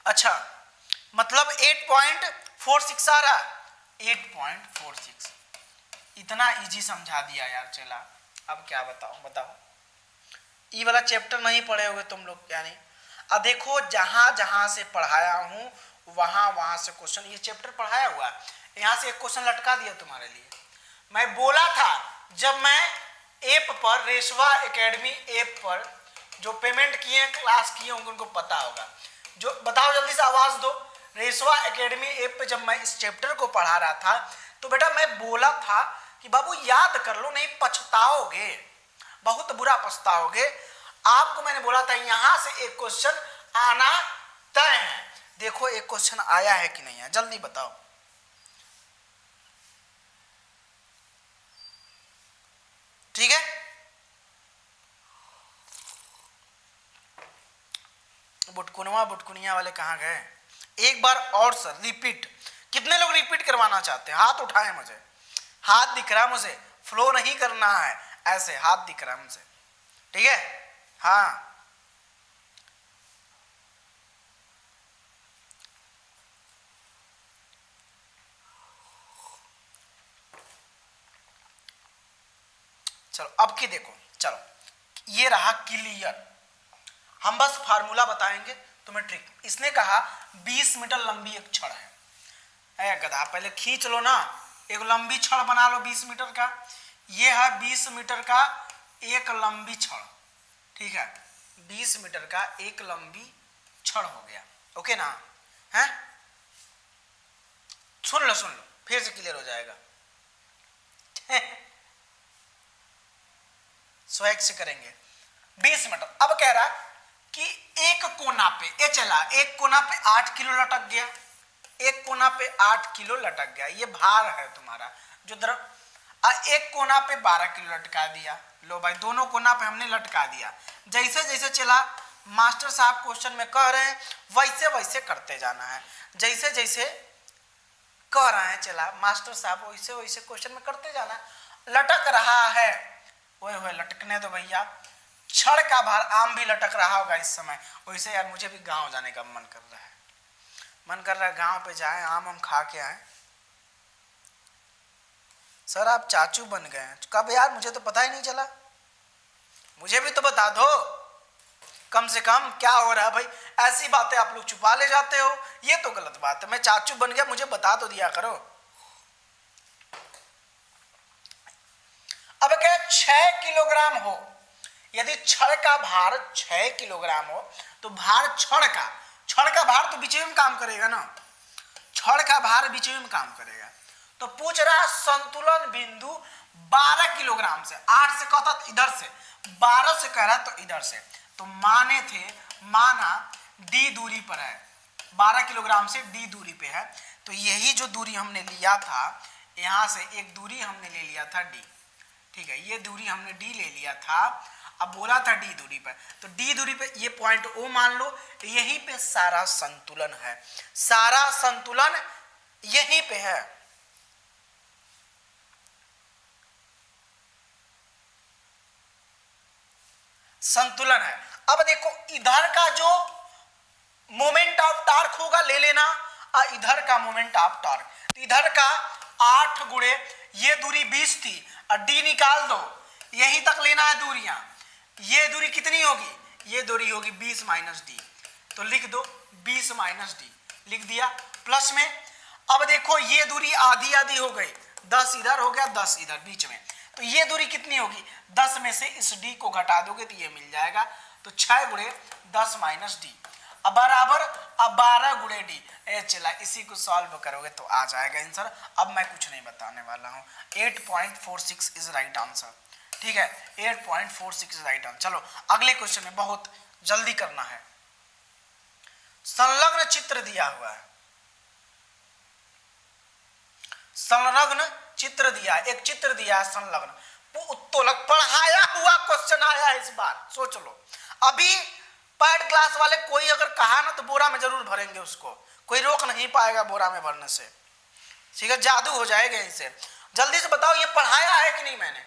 S1: अच्छा मतलब 8.46 आ रहा, 8.46 इतना इजी समझा दिया यार। चला अब क्या बताओ, ये वाला चैप्टर नहीं पढ़े होगे तुम लोग यानी। अब देखो जहां जहां से पढ़ाया हूं वहां वहां से क्वेश्चन, ये चैप्टर पढ़ाया हुआ है, यहां से एक क्वेश्चन लटका दिया तुम्हारे लिए। मैं बोला था जब मैं ऐप पर, रेशवा एकेडमी ऐप पर जो पेमेंट किए हैं, क्लास किए होंगे, उनको पता होगा। जो बताओ जल्दी से आवाज दो, रेशवा एकेडमी ऐप पे जब मैं इस चैप्टर को पढ़ा रहा था तो बेटा मैं बोला था कि बाबू याद कर लो, नहीं पछताओगे, बहुत बुरा पछताओगे। आपको मैंने बोला था यहां से एक क्वेश्चन आना तय है। देखो एक क्वेश्चन आया है कि नहीं है, जल्दी बताओ। ठीक है, बुटकुनवा बुटकुनिया वाले कहां गए? एक बार और सर रिपीट। कितने लोग रिपीट करवाना चाहते हैं? हाथ उठाएं, मुझे हाथ दिख रहा है, मुझे फ्लो नहीं करना है, ऐसे हाथ दिख रहा है मुझे। ठीक है, हाँ चलो अब की देखो, चलो ये रहा क्लियर। हम बस फार्मूला बताएंगे तुम्हें ट्रिक। इसने कहा 20 मीटर लंबी एक छड़ है। अरे गधा पहले खींच लो ना, एक लंबी छड़ बना लो 20 मीटर का। ये है 20 मीटर का एक लंबी छड़, ठीक है, 20 मीटर का एक लंबी छड़ हो गया। ओके ना, है? सुन लो फिर से क्लियर हो जाएगा। स्वैग से करेंगे 20 मीटर। अब कह रहा कि एक कोना पे ये चला, एक कोना पे 8 किलो लटक गया, एक कोना पे 8 किलो लटक गया, ये भार है तुम्हारा जो एक कोना पे 12 किलो लटका दिया। लो भाई दोनों कोना पे हमने लटका दिया। जैसे जैसे चला मास्टर साहब क्वेश्चन में कह रहे हैं वैसे वैसे करते जाना है। जैसे जैसे कह रहे हैं चला मास्टर साहब वैसे वैसे क्वेश्चन में करते जाना है। लटक रहा है, ओए लटकने दो भैया। छड़ का भार, आम भी लटक रहा होगा इस समय। वैसे यार मुझे भी गांव जाने का मन कर रहा है, मन कर रहा है गांव पे जाएं, आम हम खा के आए। सर आप चाचू बन गए हैं कब यार? मुझे तो पता ही नहीं चला, मुझे भी तो बता दो कम से कम क्या हो रहा है भाई। ऐसी बातें आप लोग छुपा ले जाते हो, ये तो गलत बात है। मैं चाचू बन गया, मुझे बता तो दिया करो। अब क्या 6 किलोग्राम हो, यदि छड़ का भार 6 किलोग्राम हो तो भार छड़ का भार तो बीच में काम करेगा ना, छड़ का भार बीच में काम करेगा। तो पूछ रहा संतुलन बिंदु 12 किलोग्राम से, 8 से कहता तो इधर से, 12 से कह रहा तो इधर से। तो माने थे, माना डी दूरी पर है, 12 किलोग्राम से डी दूरी पे है। तो यही जो दूरी हमने लिया था, यहां से एक दूरी हमने ले लिया था डी, ठीक है, ये दूरी हमने डी ले लिया था। अब बोला था डी दूरी पर, तो डी दूरी पे ये पॉइंट ओ मान लो, यहीं पे सारा संतुलन है, सारा संतुलन यहीं पे है। संतुलन है। अब देखो इधर का जो मोमेंट ऑफ टॉर्क होगा ले लेना, और इधर का मोमेंट ऑफ टॉर्क, तो इधर का 8 गुणे ये दूरी 20 थी और डी निकाल दो, यहीं तक लेना है दूरियां। ये दूरी कितनी होगी? ये दूरी होगी 20 माइनस डी, तो लिख दो 20 माइनस डी, लिख दिया प्लस में। अब देखो ये दूरी आधी आधी हो गई, 10 इधर हो गया 10 इधर बीच में, तो ये दूरी कितनी होगी? 10 में से इस डी को घटा दोगे तो ये मिल जाएगा, तो 6 गुणे 10 माइनस डी, अब बराबर अब 12 गुणे डी। चला इसी को सॉल्व करोगे तो आ जाएगा आंसर। अब मैं कुछ नहीं बताने वाला हूं, 8.46 इज राइट आंसर, ठीक है, 8.46 इज राइट आंसर। चलो अगले क्वेश्चन में बहुत जल्दी करना है। संलग्न चित्र दिया हुआ है, संलग्न चित्र दिया, एक चित्र दिया है संलग्न, उत्तोलक पढ़ाया हुआ क्वेश्चन आया है इस बार, सोच लो। अभी पैड क्लास वाले कोई अगर कहा ना तो बोरा में जरूर भरेंगे उसको, कोई रोक नहीं पाएगा बोरा में भरने से, ठीक है, जादू हो जाएगा इनसे। जल्दी से बताओ ये पढ़ाया है कि नहीं? मैंने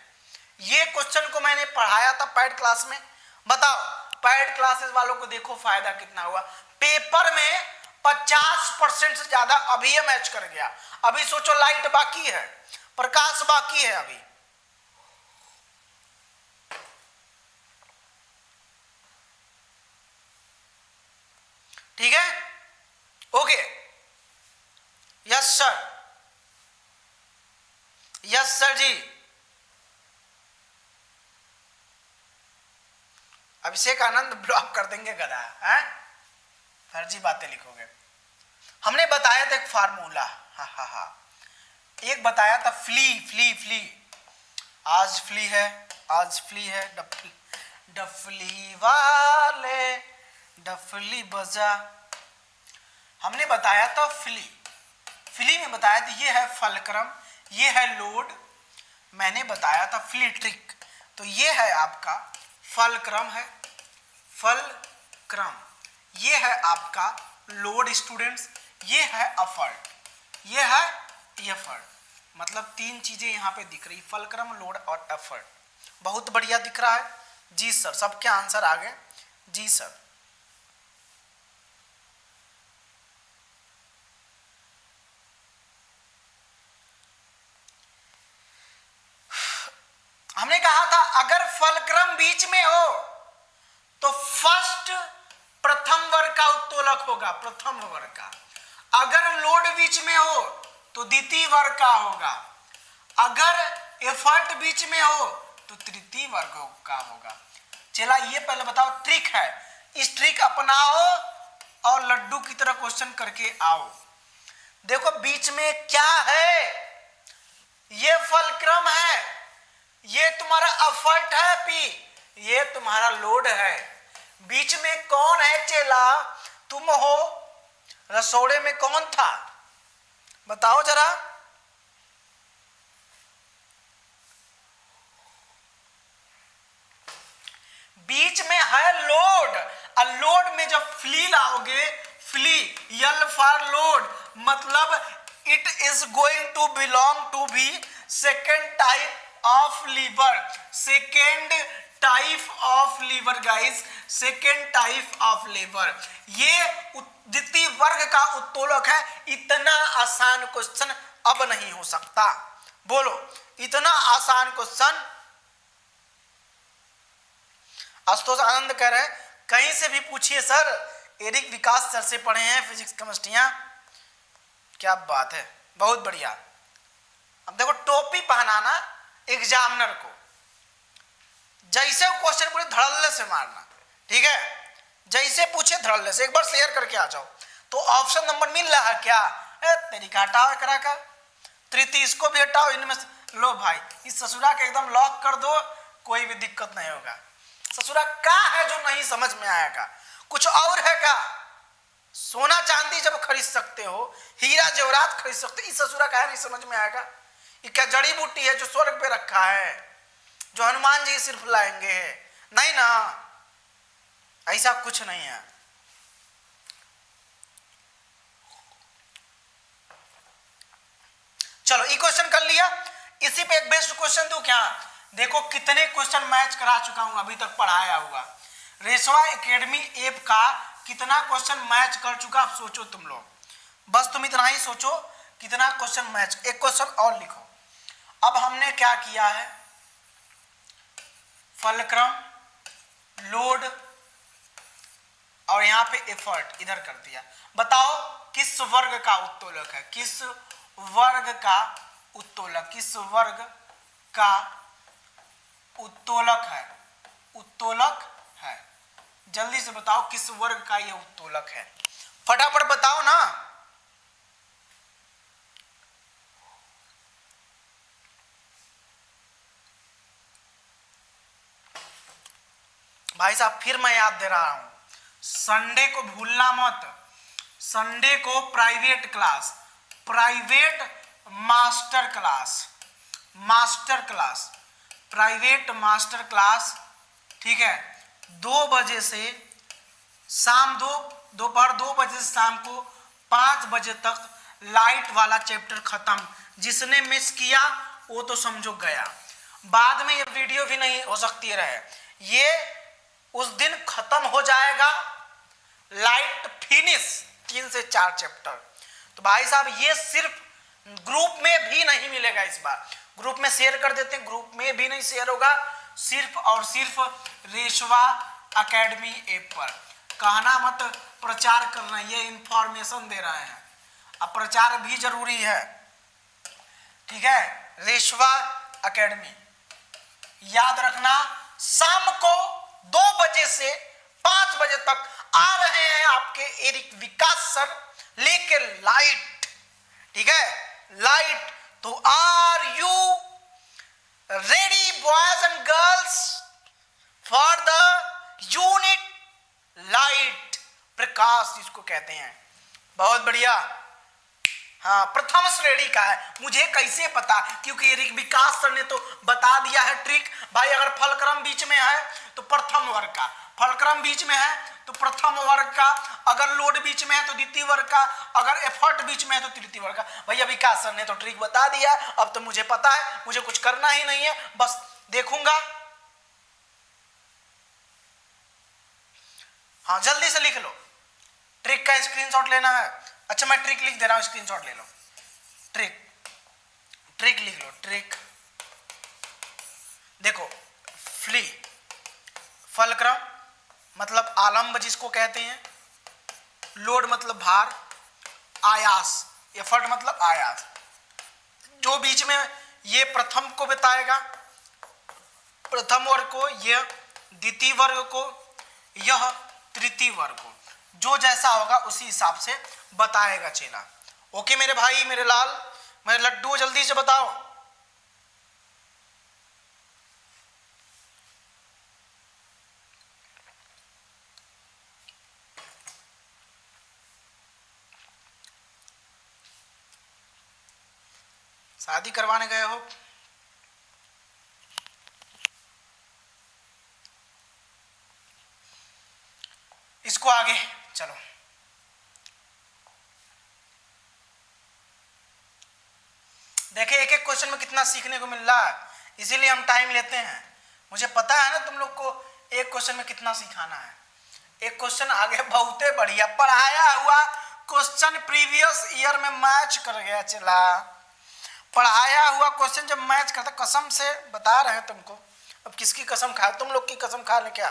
S1: ये क्वेश्चन को मैंने पढ़ाया था पैड क्लास में, बताओ पैड क्लासेस वालों को देखो फायदा कितना हुआ। पेपर में 50% से ज्यादा अभी ये मैच कर गया। अभी सोचो लाइट बाकी है, प्रकाश बाकी है, अभी ठीक है, okay, yes sir, yes sir ji. Abhishek Anand block कर देंगे गधा है, फर्जी बातें लिखोगे। हमने बताया था एक फार्मूला, हा, एक बताया था फ्ली फ्ली फ्ली, आज फ्ली है, आज फ्ली है, डफली वाले डफली बजा, हमने बताया था फ्ली, फ्ली में बताया था ये है फलक्रम, ये है लोड, मैंने बताया था फ्ली ट्रिक, तो ये है आपका फलक्रम है, फलक्रम, ये है आपका लोड स्टूडेंट्स, ये है एफर्ट, ये है एफर्ट, मतलब तीन चीजें यहाँ पे दिख रही, फलक्रम, लोड और एफर्ट। बहुत बढ़िया दिख रहा है जी सर, सबके आंसर आ गए जी सर। हमने कहा था अगर फलक्रम बीच में हो तो फर्स्ट प्रथम वर्ग का उत्तोलक होगा, प्रथम वर्ग का, अगर लोड बीच में हो तो द्वितीय वर्ग का होगा, अगर एफर्ट बीच में हो तो तृतीय वर्ग का होगा। चला ये पहले बताओ, ट्रिक है, इस ट्रिक अपनाओ और लड्डू की तरह क्वेश्चन करके आओ। देखो बीच में क्या है, ये फलक्रम है, ये तुम्हारा एफर्ट है पी, ये तुम्हारा लोड है, बीच में कौन है चेला, तुम हो, रसोड़े में कौन था बताओ जरा, बीच में है लोड, और लोड में जब फ्ली लाओगे, फ्ली यल फॉर लोड, मतलब it is going to belong to be second type of lever, second type of lever guys, second type of lever, ये द्वितीय वर्ग का उत्तोलक है। इतना आसान क्वेश्चन अब नहीं हो सकता, बोलो इतना आसान क्वेश्चन। आशुतोष आनंद कह रहे हैं कहीं से भी पूछिए सर, एरिक विकास सर से पढ़े हैं फिजिक्स केमिस्ट्रियां, क्या बात है, बहुत बढ़िया। अब देखो टोपी पहनाना एग्जामिनर को, जैसे वो क्वेश्चन पूरे धड़ल्ले से मारना, ठीक है, जैसे पूछे धड़ल्ले से, एक बार शेयर करके आ जाओ। तो ऑप्शन नंबर मिल रहा है क्या, तरीका हटाओ करा का, तृतीय इसको भी हटाओ, इनमें लो भाई इस ससुरा के एकदम लॉक कर दो, कोई भी दिक्कत नहीं होगा। ससुरा का है जो नहीं समझ में आएगा, कुछ और है का, सोना चांदी जब खरीद सकते हो, हीरा जेवरात खरीद सकते हो, इस ससुरा का है नहीं समझ में आएगा। ये क्या जड़ी बूटी है जो स्वर्ग पे रखा है, जो हनुमान जी सिर्फ लाएंगे, नहीं ना, ऐसा कुछ नहीं है। चलो ये क्वेश्चन कर लिया, इसी पे एक बेस्ट क्वेश्चन दूं क्या, देखो कितने क्वेश्चन मैच करा चुका हूं अभी तक पढ़ाया हुआ, रेशवा एकेडमी ऐप का कितना क्वेश्चन मैच कर चुका, आप सोचो तुम लोग, बस तुम इतना ही सोचो कितना क्वेश्चन मैच। एक क्वेश्चन और लिखो, अब हमने क्या किया है, फलक्रम, लोड और यहां पे एफर्ट इधर कर दिया, बताओ किस वर्ग का उत्तोलक है, किस वर्ग का उत्तोलक, किस वर्ग का उत्तोलक है, उत्तोलक है, जल्दी से बताओ किस वर्ग का यह उत्तोलक है, फटाफट बताओ ना। भाई साहब फिर मैं याद दे रहा हूं, संडे को भूलना मत, संडे को private class, private master class, master class, private master class, ठीक है, 2 बजे से शाम दोपहर 2 बजे से शाम को 5 बजे तक लाइट वाला चैप्टर खत्म, जिसने मिस किया वो तो समझो गया, बाद में ये वीडियो भी नहीं हो सकती रहे, ये उस दिन खत्म हो जाएगा, लाइट फिनिश 3 से 4 चैप्टर। तो भाई साहब ये सिर्फ ग्रुप में भी नहीं मिलेगा, इस बार ग्रुप में शेयर कर देते हैं, ग्रुप में भी नहीं शेयर होगा, सिर्फ और सिर्फ रेशवा एकेडमी ऐप पर, कहना मत प्रचार कर रहे हैं, ये इंफॉर्मेशन दे रहे हैं। अब प्रचार भी जरूरी है, ठीक है। रेशवा एकेडमी याद रखना, शाम को 2 बजे से 5 बजे तक आ रहे हैं आपके एरिक विकास सर लेके लाइट, ठीक है, लाइट। तो are you ready boys and girls for the unit light, प्रकाश जिसको कहते हैं। बहुत बढ़िया। हाँ, प्रथम श्रेणी का है। मुझे कैसे पता? क्योंकि एरिक विकास सर ने तो बता दिया है ट्रिक। भाई अगर फलक्रम बीच में है तो प्रथम वर्ग का, फलक्रम बीच में है तो प्रथम वर्ग का, अगर लोड बीच में है तो द्वितीय वर्ग का, अगर एफर्ट बीच में है तो तृतीय वर्ग का। भैया विकास सर ने तो ट्रिक बता दिया, अब तो मुझे पता है, मुझे कुछ करना ही नहीं है, बस देखूंगा। हाँ जल्दी से लिख लो, ट्रिक का स्क्रीनशॉट लेना है। अच्छा मैं ट्रिक लिख दे रहा हूं, स्क्रीनशॉट ले लो। ट्रिक लिख लो, ट्रिक। देखो, फ्ली फलक्रम मतलब आलंब जिसको कहते हैं, लोड मतलब भार, आयास एफर्ट मतलब आयास। जो बीच में ये प्रथम को बताएगा, प्रथम वर्ग को, यह द्वितीय वर्ग को, यह तृतीय वर्ग को, जो जैसा होगा उसी हिसाब से बताएगा चेला। ओके मेरे भाई, मेरे लाल, मेरे लड्डू, जल्दी से बताओ। शादी करवाने गए हो? इसको आगे चलो। देखे एक एक क्वेश्चन में कितना सीखने को मिल रहा है, इसीलिए हम टाइम लेते हैं। मुझे पता है ना तुम लोग को एक क्वेश्चन में कितना सिखाना है। एक क्वेश्चन आगे बहुत बढ़िया पढ़ाया हुआ क्वेश्चन प्रीवियस ईयर में मैच कर गया चला। पढ़ाया हुआ क्वेश्चन जब मैच करता, कसम से बता रहे हैं तुमको। अब किसकी कसम खाए? तुम लोग की कसम खा ले क्या?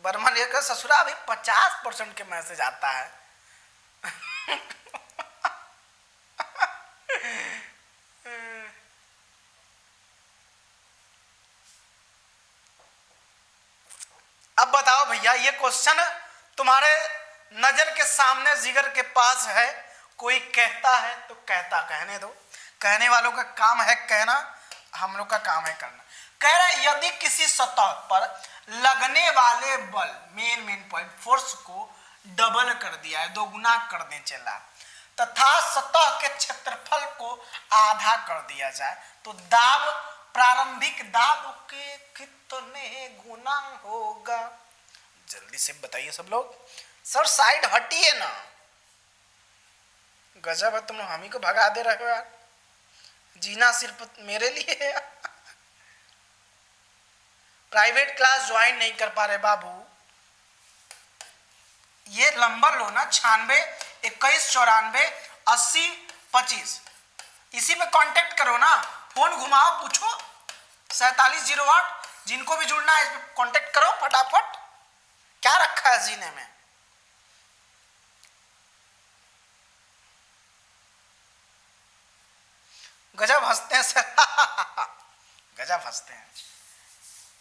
S1: बर्मा लेकर ससुरा अभी 50% के मैसेज आता है। अब बताओ भैया, ये क्वेश्चन तुम्हारे नजर के सामने, जिगर के पास है। कोई कहता है तो कहता, कहने दो। कहने वालों का काम है कहना, हम लोग का काम है करना। कह रहे यदि किसी सतह पर लगने वाले बल, मेन पॉइंट, फोर्स को डबल कर दिया है, दोगुना कर दे चला, तथा सतह के क्षेत्रफल को आधा कर दिया जाए, तो दाब, प्रारंभिक दाब के कितने गुना होगा? जल्दी से बताइए सब लोग। सर साइड हटिए ना, गजब है, तुम लोग हम ही को भगा दे रहे हो यार। जीना सिर्फ मेरे लिए है। प्राइवेट क्लास ज्वाइन नहीं कर पा रहे बाबू। ये नंबर लो ना, 96 21 94 80 25, इसी पे कांटेक्ट करो ना, फोन घुमाओ, पूछो। 4708, जिनको भी जुड़ना है इस पे कांटेक्ट करो फटाफट। क्या रखा है जीने में? गजब हंसते हैं सर। गजब हंसते हैं।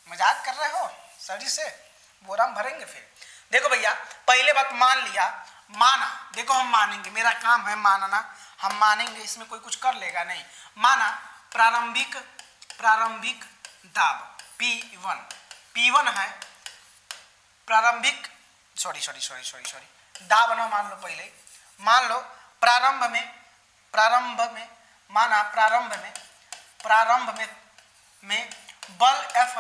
S1: मजाक कर रहे हो सर जी से? बोरा हम भरेंगे फिर। देखो भैया, पहले बात मान लिया, माना। देखो हम मानेंगे, मेरा काम है मानना, हम मानेंगे, इसमें कोई कुछ कर लेगा नहीं। माना प्रारंभिक दाब P1 है। प्रारंभिक दाब ना मान लो, पहले मान लो प्रारंभ में माना प्रारंभ में बल F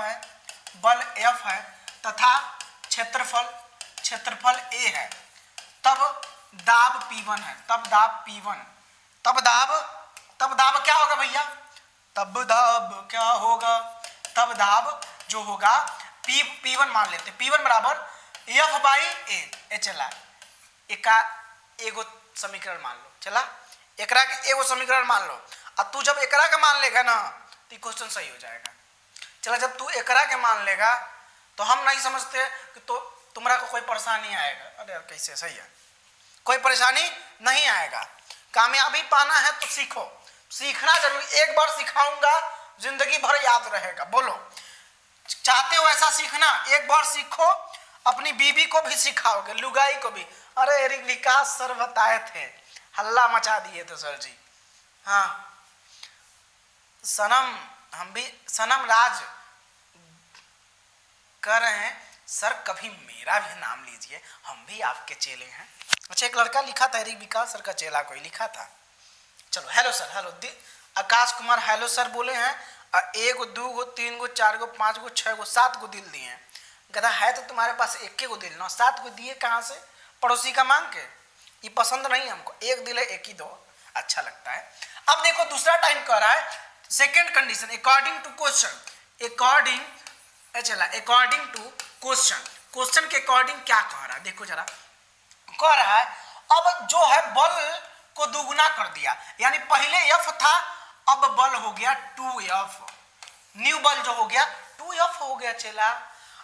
S1: है तथा क्षेत्रफल A है, तब दाब P1 है। तब दाब क्या होगा भैया? तब दाब जो होगा P1 मान लेते, P1 बराबर F/A चला। एगो समीकरण मान लो, चला एकरा के एगो समीकरण मान लो। अब तू जब एकरा के मान लेगा ना तो क्वेश्चन सही हो जाएगा। चला, जब तू एकरा के मान लेगा तो हम नहीं समझते कि तो तुम्हारा को कोई परेशानी आएगा। अरे यार कैसे, सही है, कोई परेशानी नहीं आएगा। कामयाबी पाना है तो सीखो, सीखना जरूरी, एक बार सिखाऊंगा जिंदगी भर याद रहेगा। बोलो चाहते हो ऐसा सीखना? एक बार सीखो, अपनी बीबी को भी सिखाओगे, लुगाई को भी। अरे विकास सर बताए थे, हल्ला मचा दिए थे सर जी। हाँ सनम, हम भी सनम राज कह रहे हैं सर कभी मेरा भी नाम लीजिए, हम भी आपके चेले हैं। अच्छा एक लड़का लिखा था विकास सर का चेला कोई लिखा था। चलो hello sir, hello Akash Kumar hello sir बोले हैं। 1 2 3 4 5 6 7 दिल दिए हैं। गधा है तो तुम्हारे पास 1 दिल ना, 7 दिए कहाँ से? पड़ोसी का मांग के? ये पसंद नहीं हमको, 1 दिल है 1 ही दो, अच्छा लगता है। अब देखो दूसरा टाइम कह रहा है, second condition according to question, according to question, question के अकॉर्डिंग क्या कह रहा है देखो जरा। कह रहा है अब जो है बल को दुगुना कर दिया, यानी पहले F था अब बल हो गया 2F, न्यू बल जो हो गया 2F हो गया चला।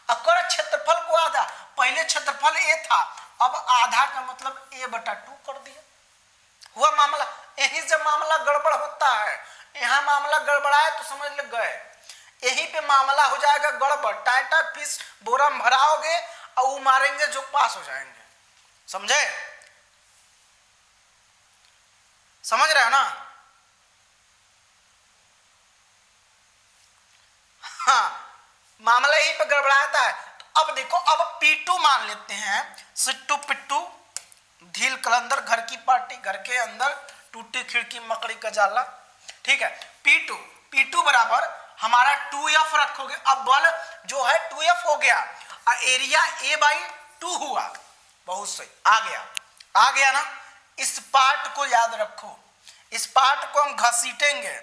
S1: अगर क्षेत्रफल को आधा, पहले क्षेत्रफल A था अब आधा का मतलब A/2 कर दिया, हुआ मामला। यही से मामला गड़बड़ होता है, यहाँ मामला गड़बड़ाए तो समझ ले गए, यहीं पे मामला हो जाएगा गड़बड़। टाटा फिश बोरा में भराओगे और वो मारेंगे जो पास हो जाएंगे, समझे? समझ रहे हो ना? हाँ मामला यहीं पे गड़बड़ाता है। तो अब देखो, अब P2 मान लेते हैं, सिट्टू पिट्टू धील कलंदर, घर की पार्टी, घर के अंदर टूटी खिड़की मकड़ी का जाला, ठीक है। P2 बराबर हमारा 2F रखोगे। अब बल जो है 2F हो गया और एरिया A/2 हुआ, बहुत सही, आ गया ना। इस पार्ट को याद रखो, इस पार्ट को हम घसीटेंगे,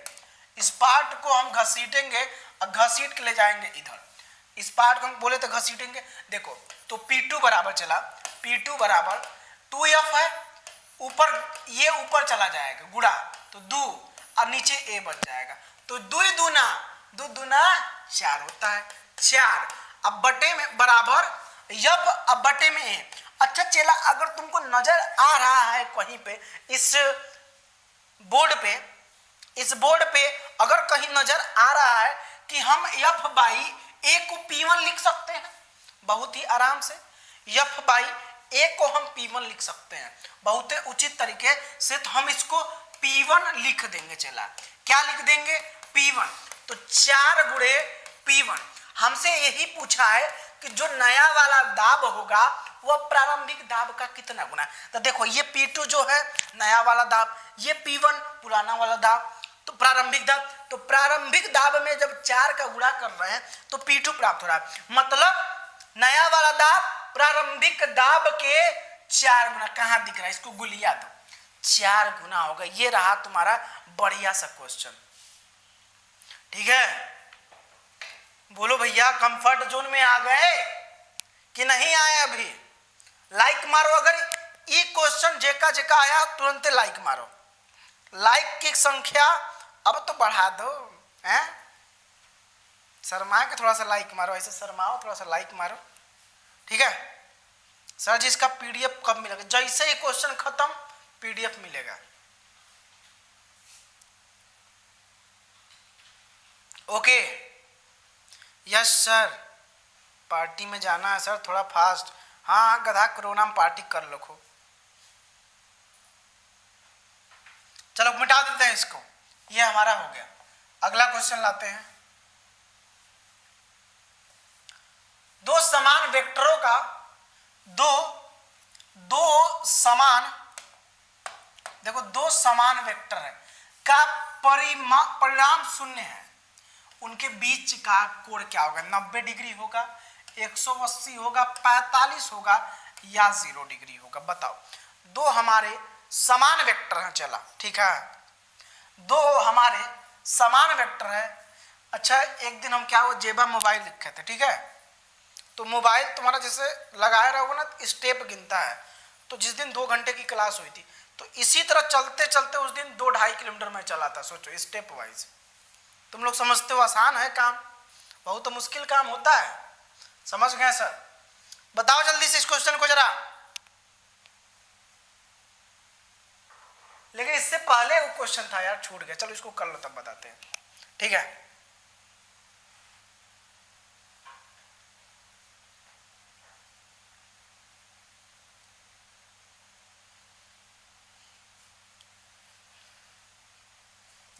S1: इस पार्ट को हम घसीटेंगे और घसीट के ले जाएंगे इधर। इस पार्ट को हम बोले तो घसीटेंगे। देखो तो P2 बराबर चला, P2 बराबर 2F है, ऊपर ये ऊपर चला जाएगा गुड़ा तो 2 और नीचे A बच जाएगा, तो 2 दूना 4 होता है, 4। अब बटे में बराबर F, अब बटे में A। अच्छा चला, अगर तुमको नजर आ रहा है कहीं पे इस बोर्ड पे अगर कहीं नजर आ रहा है कि हम F/A को P1 लिख सकते हैं बहुत ही आराम से, F/A को हम P1 लिख सकते हैं बहुत ही उचित तरीके से। तो हम इसको P1 लिख देंगे। चला क्या लिख देंगे? P1। तो 4 गुणे P1। हमसे यही पूछा है कि जो नया वाला दाब होगा वह प्रारंभिक दाब का कितना गुना। तो देखो ये P2 जो है नया वाला दाब, ये P1 पुराना वाला दाब, तो प्रारंभिक दाब। तो प्रारंभिक दाब में जब 4 का गुणा कर रहे हैं तो P2 प्राप्त हो रहा है, मतलब नया वाला दाब प्रारंभिक दाब के 4 गुना। कहाँ दिख रहा है? इसको गुलिया दो, 4 गुना होगा। ये रहा तुम्हारा बढ़िया सा क्वेश्चन, ठीक है। बोलो भैया कंफर्ट जोन में आ गए कि नहीं आए? अभी लाइक मारो, अगर ये क्वेश्चन जेका आया तुरंत लाइक मारो। लाइक की संख्या अब तो बढ़ा दो, हैं? शर्मा के थोड़ा सा लाइक मारो, ऐसे शर्माओ, थोड़ा सा लाइक मारो, ठीक है। सर जी इसका PDF कब मिलेगा? जैसे ही क्वेश्चन खत्म PDF मिलेगा। ओके यस सर, पार्टी में जाना है सर, थोड़ा फास्ट। हाँ गधा, कोरोना में पार्टी कर लो खूब। चलो मिटा देते हैं इसको, ये हमारा हो गया। अगला क्वेश्चन लाते हैं। दो समान वेक्टरों का दो समान वेक्टर है का परिणाम शून्य है, उनके बीच का कोण क्या होगा? 90 डिग्री होगा, 180 होगा, 45 होगा या 0 डिग्री होगा? बताओ। दो हमारे समान वेक्टर हैं, चला ठीक है, दो हमारे समान वेक्टर है। अच्छा एक दिन हम क्या वो जेबा मोबाइल लिखे थे, ठीक है, तो मोबाइल तुम्हारा जैसे लगाए रहोगे ना स्टेप गिनता है। तो जिस दिन 2 घंटे की क्लास हुई थी तो इसी तरह चलते चलते उस दिन 2-2.5 किलोमीटर में चला था। सोचो स्टेप वाइज। तुम लोग समझते हो आसान है काम, बहुत मुश्किल काम होता है। समझ गए सर? बताओ जल्दी से इस क्वेश्चन को जरा। लेकिन इससे पहले वो क्वेश्चन था यार, छूट गया, चलो इसको कर लो तब बताते हैं, ठीक है।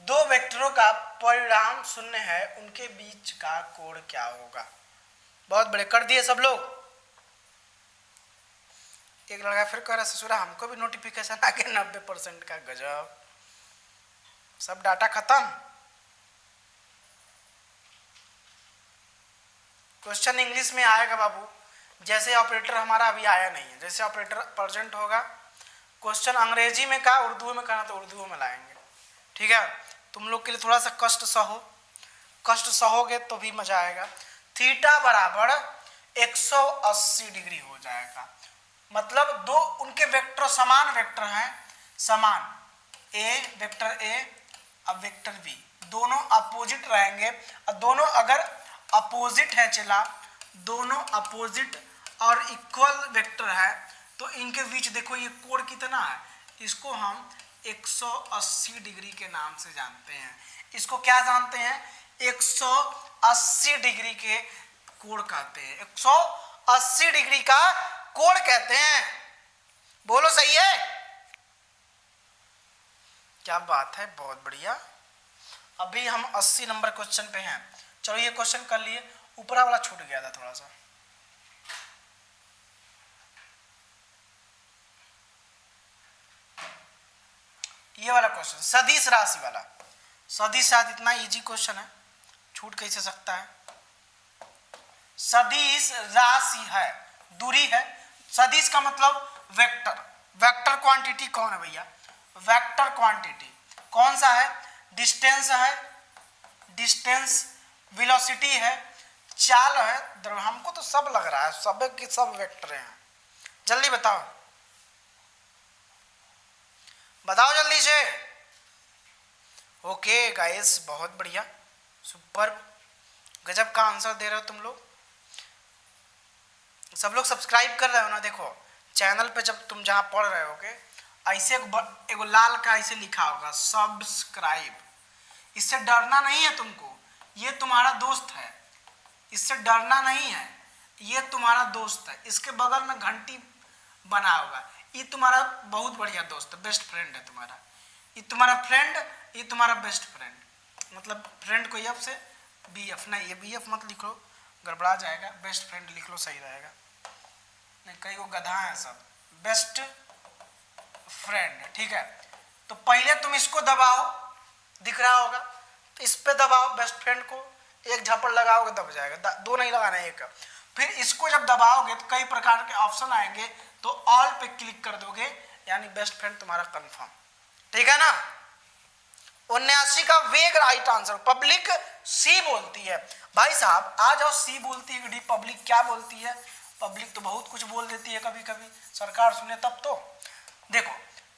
S1: दो वेक्टरों का परिणाम शून्य है, उनके बीच का कोण क्या होगा? बहुत बड़े कर दिए सब लोग। एक लड़का फिर कह रहा ससुरा हमको भी नोटिफिकेशन आ गया 90% का, गजब, सब डाटा खत्म। क्वेश्चन इंग्लिश में आएगा बाबू, जैसे ऑपरेटर हमारा अभी आया नहीं है, जैसे ऑपरेटर प्रेजेंट होगा। क्वेश्चन अंग्रेजी में का उर्दू में कहना तो उर्दू में लाएंगे, ठीक है। तुम लोग के लिए थोड़ा सा कष्ट सहोगे तो भी मजा आएगा। थीटा बराबर 180 डिग्री हो जाएगा, मतलब दो उनके वेक्टर समान वेक्टर हैं, समान ए वेक्टर ए अब वेक्टर बी, दोनों अपोजिट रहेंगे, और दोनों अगर अपोजिट है चला, दोनों अपोजिट और इक्वल वेक्टर है तो इनके बीच देखो ये कोण कितना है, इसको हम 180 डिग्री के नाम से जानते हैं। इसको क्या जानते हैं? 180 डिग्री के कोण कहते हैं, 180 डिग्री का कोण कहते हैं। बोलो सही है? क्या बात है, बहुत बढ़िया। अभी हम 80 नंबर क्वेश्चन पे हैं। चलो ये क्वेश्चन कर लिए, ऊपरा वाला छूट गया था थोड़ा सा। ये वाला क्वेश्चन सदिश राशि वाला, सदिश शायद इतना इजी क्वेश्चन है, छूट कैसे सकता है? सदिश राशि है, दूरी है, सदिश का मतलब वेक्टर, वेक्टर क्वांटिटी कौन है भैया? वेक्टर क्वांटिटी कौन सा है? डिस्टेंस है, डिस्टेंस, वेलोसिटी है, चाल है। हमको तो सब लग रहा है, सब के सब वेक्टर हैं। जल्दी बताओ, बताओ जल्दी से। ओके गाइस, बहुत बढ़िया, सुपर, गजब का आंसर दे रहे हो तुम लोग। सब लोग सब्सक्राइब कर रहे हो ना? देखो चैनल पे जब तुम जहां पढ़ रहे होगे ऐसे एगो लाल का ऐसे लिखा होगा सब्सक्राइब, इससे डरना नहीं है तुमको, ये तुम्हारा दोस्त है, इससे डरना नहीं है, ये तुम्हारा दोस्त है। इसके बगल में घंटी बना होगा, ये तुम्हारा बहुत बढ़िया दोस्त है, बेस्ट फ्रेंड है तुम्हारा, ये तुम्हारा फ्रेंड, ये तुम्हारा बेस्ट फ्रेंड। मतलब फ्रेंड को एफ से बी एफ, नहीं ये बी एफ मत लिख लो, गड़बड़ा जाएगा, बेस्ट फ्रेंड लिख लो, सही रहेगा। नहीं कई को गधा है सब, बेस्ट फ्रेंड, ठीक है। तो पहले तुम इसको दबाओ, दिख रहा होगा, तो इस पे दबाओ बेस्ट फ्रेंड को, एक झपड़ लगाओगे दब जाएगा, दो नहीं लगाना है, एक। फिर इसको जब दबाओगे तो कई प्रकार के ऑप्शन आएंगे, तो ऑल पे क्लिक कर दोगे, यानी बेस्ट फ्रेंड तुम्हारा कंफर्म, ठीक है ना। 79 का वेग राइट आंसर। पब्लिक सी बोलती है भाई साहब, आ जाओ, सी बोलती है, पब्लिक क्या बोलती है? पब्लिक तो बहुत कुछ बोल देती है कभी कभी, सरकार सुने तब तो। देखो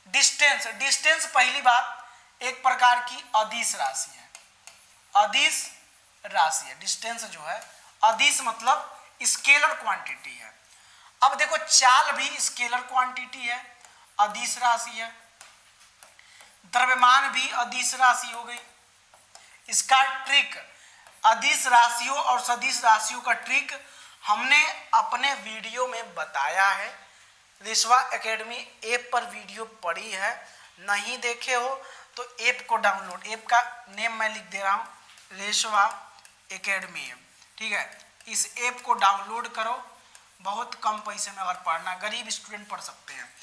S1: डिस्टेंस, डिस्टेंस पहली बात एक प्रकार की अदिश राशि है, अदिश राशि है डिस्टेंस जो है, अदिश मतलब स्केलर क्वांटिटी है। अब देखो चाल भी स्केलर क्वांटिटी है, अदिश राशि है, द्रव्यमान भी अदिश राशि हो गई। इसका ट्रिक, अदिश राशियों और सदिश राशियों का ट्रिक हमने अपने वीडियो में बताया है, रेशवा एकेडमी ऐप पर वीडियो पड़ी है, नहीं देखे हो तो ऐप को डाउनलोड, ऐप का नेम मैं लिख दे रहा हूँ, रेशवा एकेडमी, ठीक है। इस ऐप को डाउनलोड करो, बहुत कम पैसे में अगर पढ़ना, गरीब स्टूडेंट पढ़ सकते हैं।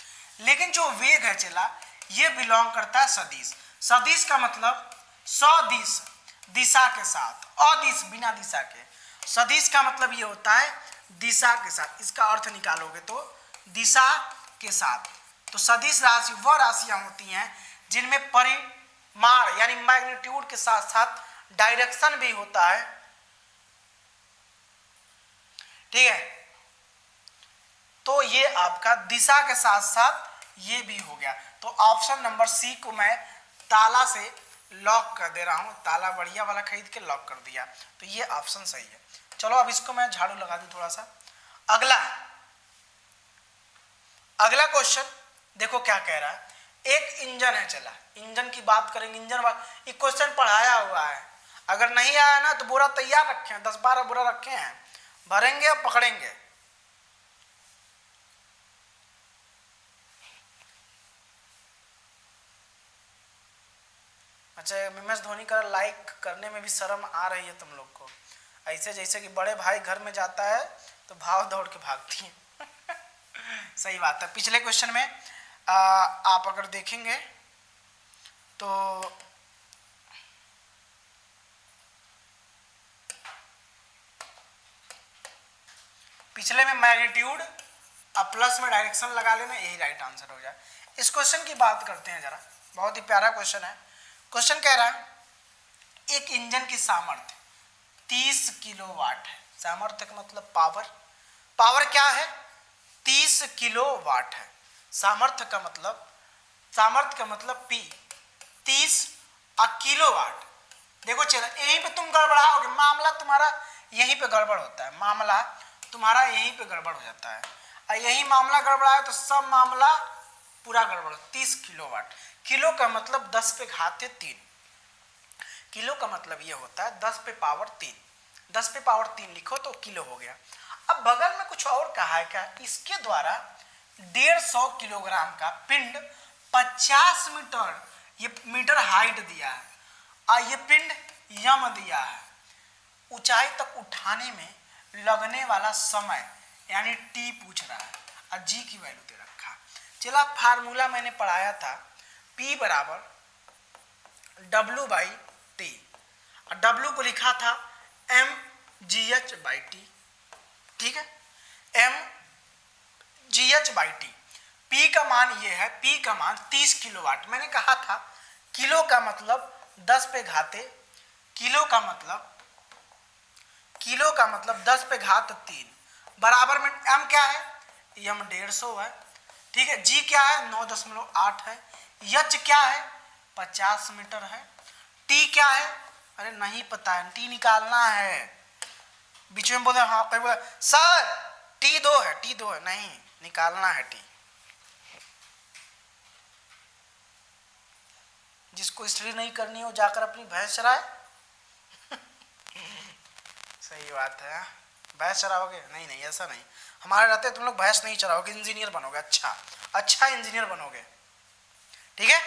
S1: लेकिन जो वेग है चला, ये बिलोंग करता है सदिश। सदिश का मतलब सदिश, दिशा के साथ, अदिश बिना दिशा के। सदिश का मतलब ये होता है दिशा के साथ, इसका अर्थ निकालोगे तो दिशा के साथ। तो सदिश राशि वह राशियां होती हैं जिनमें परिमाण यानी मैग्नीट्यूड के साथ साथ डायरेक्शन भी होता है, ठीक है। तो ये आपका दिशा के साथ साथ ये भी हो गया। तो ऑप्शन नंबर सी को मैं ताला से लॉक कर दे रहा हूं, ताला बढ़िया वाला खरीद के लॉक कर दिया, तो ये ऑप्शन सही है। चलो अब इसको मैं झाड़ू लगा दूं थोड़ा सा। अगला क्वेश्चन देखो क्या कह रहा है। एक इंजन है, चला इंजन की बात करेंगे। इंजन ये क्वेश्चन पढ़ाया हुआ है, अगर नहीं आया ना तो बोरा तैयार रखे हैं, 10-12 बोरा रखे हैं, भरेंगे और पकड़ेंगे। अच्छा, MS धोनी का लाइक करने में भी शर्म आ रही है तुम लोग को, ऐसे जैसे कि बड़े भाई घर में जाता है तो भाव दौड़ के भागती है। सही बात है। पिछले क्वेश्चन में आप अगर देखेंगे तो पिछले में मैग्नीट्यूड अब प्लस में डायरेक्शन लगा लेना, यही राइट आंसर हो जाए। इस क्वेश्चन की बात करते हैं जरा, बहुत ही प्यारा क्वेश्चन है। क्वेश्चन कह रहा है एक इंजन की सामर्थ्य 30 किलोवाट है। सामर्थ्य का मतलब पावर, पावर क्या है 30 किलोवाट है। सामर्थ्य का मतलब P 30 किलोवाट। देखो चलो यहीं पे तुम गड़बड़ाओगे, मामला तुम्हारा यहीं पे गड़बड़ होता है, मामला तुम्हारा यहीं पे गड़बड़ हो जाता है, और यही मामला गड़बड़ा है तो सब मामला पूरा गड़बड़। 30 किलोवाट, किलो का मतलब 10 पे घात 3, किलो का मतलब ये होता है 10 पे पावर 3, 10 पे पावर 3 लिखो तो किलो हो गया। अब बगल में कुछ और कहा है क्या, इसके द्वारा 150 किलोग्राम का पिंड 50 मीटर, ये मीटर हाइट दिया है, और ये पिंड यम दिया है, ऊंचाई तक उठाने में लगने वाला समय यानी टी पूछ रहा है, और जी की वैल्यू दे रखा। चला फार्मूला मैंने पढ़ाया था, P बराबर W/T, और W को लिखा था mgh/T, ठीक है, mgh/T। P का मान ये है, P का मान 30 किलोवाट। मैंने कहा था किलो का मतलब 10 पे घाते, किलो का मतलब 10 पे घात 3 बराबर में m क्या है, m 150 है, ठीक है, g क्या है 9.8 है, h क्या है 50 मीटर है, t क्या है, अरे नहीं पता है, t निकालना है। बीच में बोले हाँ, कहीं बोले सर T2 है, नहीं निकालना है t। जिसको स्टडी नहीं करनी हो जाकर अपनी भैंस चराए। सही बात है, भैंस चराओगे? नहीं ऐसा नहीं, हमारे रहते तुम लोग भैंस नहीं चराओगे, इंजीनियर बनोगे, अच्छा इंजीनियर बनोगे, ठीक है,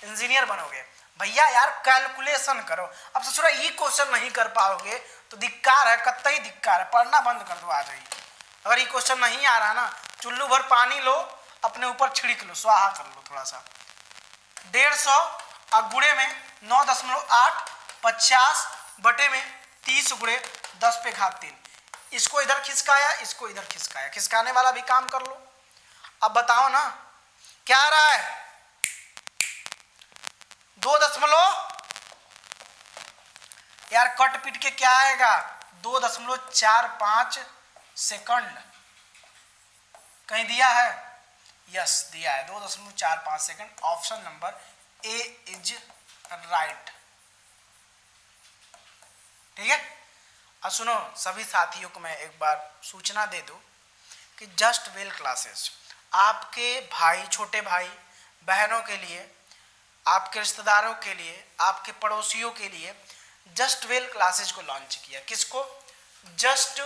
S1: इंजीनियर बनोगे। भैया यार कैलकुलेशन करो। अब ससुरा ये क्वेश्चन नहीं कर पाओगे तो धिक्कार है, कतई धिक्कार है, पढ़ना बंद कर दो आज ही। अगर ये क्वेश्चन नहीं आ रहा ना, चुल्लू भर पानी लो, अपने ऊपर छिड़क लो, स्वाहा कर लो थोड़ा सा। 150 और गुणे में 9.8, 50 बटे में 30 गुणे 10 पे घात 3। इसको इधर खिसकाया, इसको इधर खिसकाया, खिसकाने वाला भी काम कर लो। अब बताओ ना क्या आ रहा है, 2 यार कट पीट के क्या आएगा 2.45 सेकंड। कहीं दिया है, यस दिया है 2.45 second. Option number A is right, ठीक है। अब सुनो सभी साथियों को मैं एक बार सूचना दे दूं कि जस्ट वेल क्लासेस आपके भाई, छोटे भाई बहनों के लिए, आपके रिश्तेदारों के लिए, आपके पड़ोसियों के लिए जस्ट वेल क्लासेस को लॉन्च किया। किसको? Just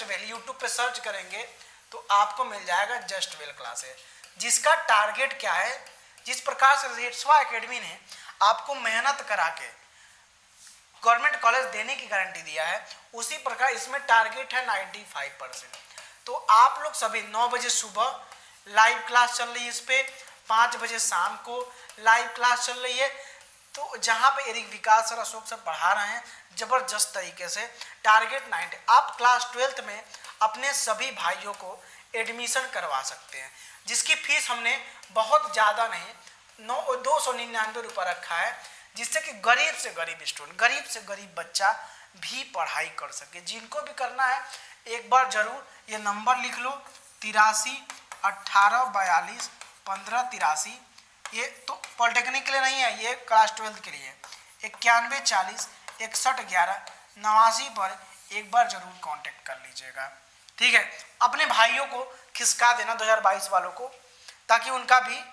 S1: well. यूट्यूब पे सर्च करेंगे तो आपको मिल जाएगा जस्ट वेल क्लासेस, जिसका टारगेट क्या है, जिस प्रकार से रेट्सवा एकेडमी ने आपको मेहनत करा के गवर्नमेंट कॉलेज देने की गारंटी दिया है, उसी प्रकार इसमें टारगेट है 95%। तो आप लोग सभी 9 बजे सुबह लाइव क्लास चल रही है, इस पे 5 बजे शाम को लाइव क्लास चल रही है। तो जहाँ पे एरिक विकास और अशोक सर पढ़ा रहे हैं जबरदस्त तरीके से, टारगेट 90। आप क्लास 12th में अपने सभी भाइयों को एडमिशन करवा सकते हैं, जिसकी फीस हमने बहुत ज़्यादा नहीं 299 रुपये रखा है, जिससे कि गरीब से गरीब स्टूडेंट, गरीब से गरीब बच्चा भी पढ़ाई कर सके। जिनको भी करना है एक बार जरूर ये नंबर लिख लो, 83 18 42 15 83। ये तो पॉलिटेक्निक के लिए नहीं है, ये क्लास 12th के लिए। 91 40 61 11 नवासी पर एक बार जरूर कांटेक्ट कर लीजिएगा, ठीक है। अपने भाइयों को खिसका देना 2022 वालों को, ताकि उनका भी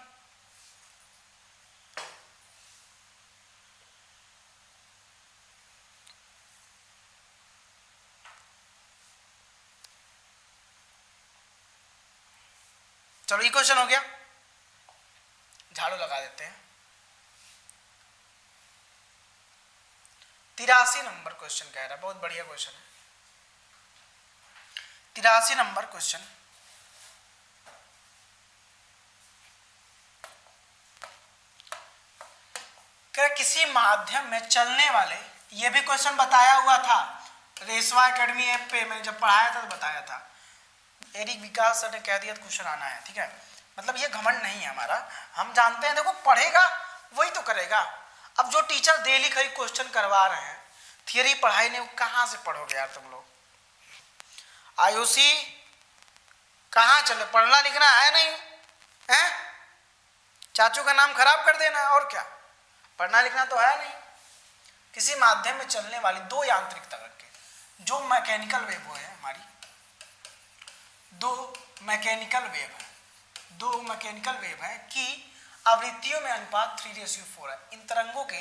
S1: चलो ये क्वेश्चन हो गया, झाड़ू लगा देते हैं। 83 नंबर क्वेश्चन कह रहा है, बहुत बढ़िया क्वेश्चन है। 83 नंबर क्वेश्चन, क्या किसी माध्यम में चलने वाले, ये भी क्वेश्चन बताया हुआ था रेसवा एकेडमी ऐप पे, मैंने जब पढ़ाया था तो बताया था। एरिक विकास सर ने कह दिया तो क्वेश्चन आना है, ठीक है। मतलब ये घमंड नहीं है हमारा, हम जानते हैं, देखो पढ़ेगा वही तो करेगा। अब जो टीचर डेली कई क्वेश्चन करवा रहे हैं, थियरी पढ़ाई नहीं, कहाँ से पढ़ोगे यार तुम लोग। आयुषी कहाँ चले, पढ़ना लिखना है नहीं है, चाचू का नाम खराब कर देना, और क्या, पढ़ना लिखना तो है नहीं। किसी माध्यम में चलने वाली दो यांत्रिक तरंग के, जो मैकेनिकल वेव है हमारी, दो मैकेनिकल वेव है कि आवृत्तियों में अनुपात 3:4 है। इन तरंगों के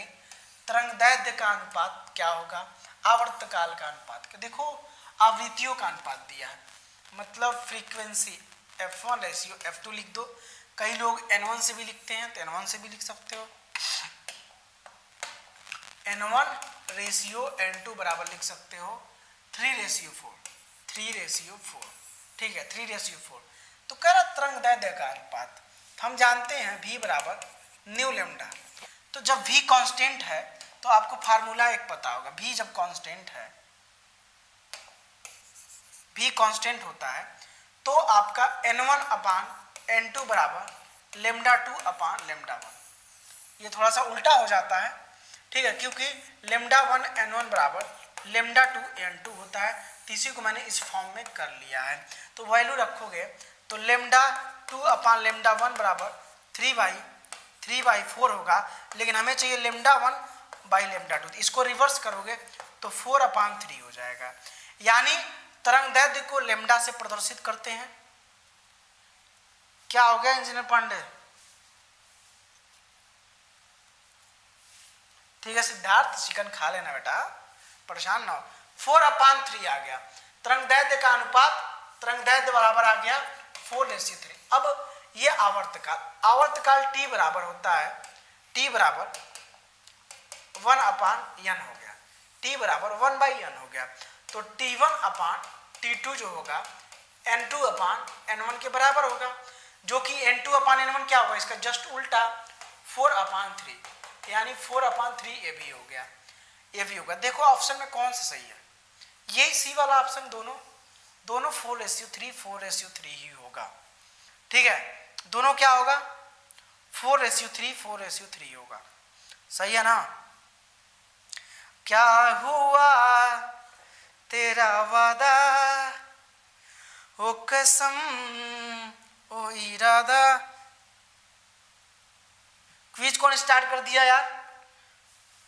S1: तरंगदैर्घ्य का अनुपात क्या होगा, आवर्तकाल का अनुपात। देखो आवृत्तियों का अनुपात दिया है, मतलब फ्रीक्वेंसी F1:F2 लिख दो। कई लोग N1 से भी लिखते हैं, तो N1 से भी लिख सकते हो। N1:N2 बराबर लिख सकते हो 3:4, ठीक है, 3:4। तो कह रहा तरंगदैर्घ्य का अनुपात, हम जानते हैं V बराबर न्यू लेमडा। तो जब V कांस्टेंट है तो आपको फार्मूला एक पता होगा, V जब कांस्टेंट है, V कांस्टेंट होता है तो आपका N1/N2 बराबर λ2/λ1। ये थोड़ा सा उल्टा हो जाता है, ठीक है, क्योंकि λ1 N1 बराबर λ2 N2 होता है। तो इसी को मैंने इस फॉर्म में कर लिया है। तो वैल्यू रखोगे तो λ2/λ1 बराबर 3/4 होगा, लेकिन हमें चाहिए λ1/λ2। इसको रिवर्स करोगे तो 4/3 हो जाएगा। यानी तरंगदैर्घ्य को लैम्डा से प्रदर्शित करते हैं। क्या हो गया इंजीनियर पांडे, ठीक है। सिद्धार्थ चिकन खा लेना बेटा, परेशान ना हो। 4/3 आ गया तरंगदैर्घ्य का अनुपात, तरंगदैर्घ्य बराबर आ गया 4:3। अब ये आवर्तकाल T बराबर होता है, T बराबर 1/n हो गया, T बराबर 1/n हो गया। तो T1/T2 जो होगा N2/N1 के बराबर होगा, जो कि N2/N1 क्या होगा, इसका जस्ट उल्टा 4/3, यानी 4/3 ये भी हो गया, ये भी होगा। देखो ऑप्शन में कौन सा सही है, यही सी वाला ऑप्शन, दोनों 4:3 ही होगा, ठीक है। दोनों क्या होगा 4:3 होगा, सही है ना। क्या हुआ तेरा वादा, ओ कसम ओ इरादा। क्विज कौन स्टार्ट कर दिया यार,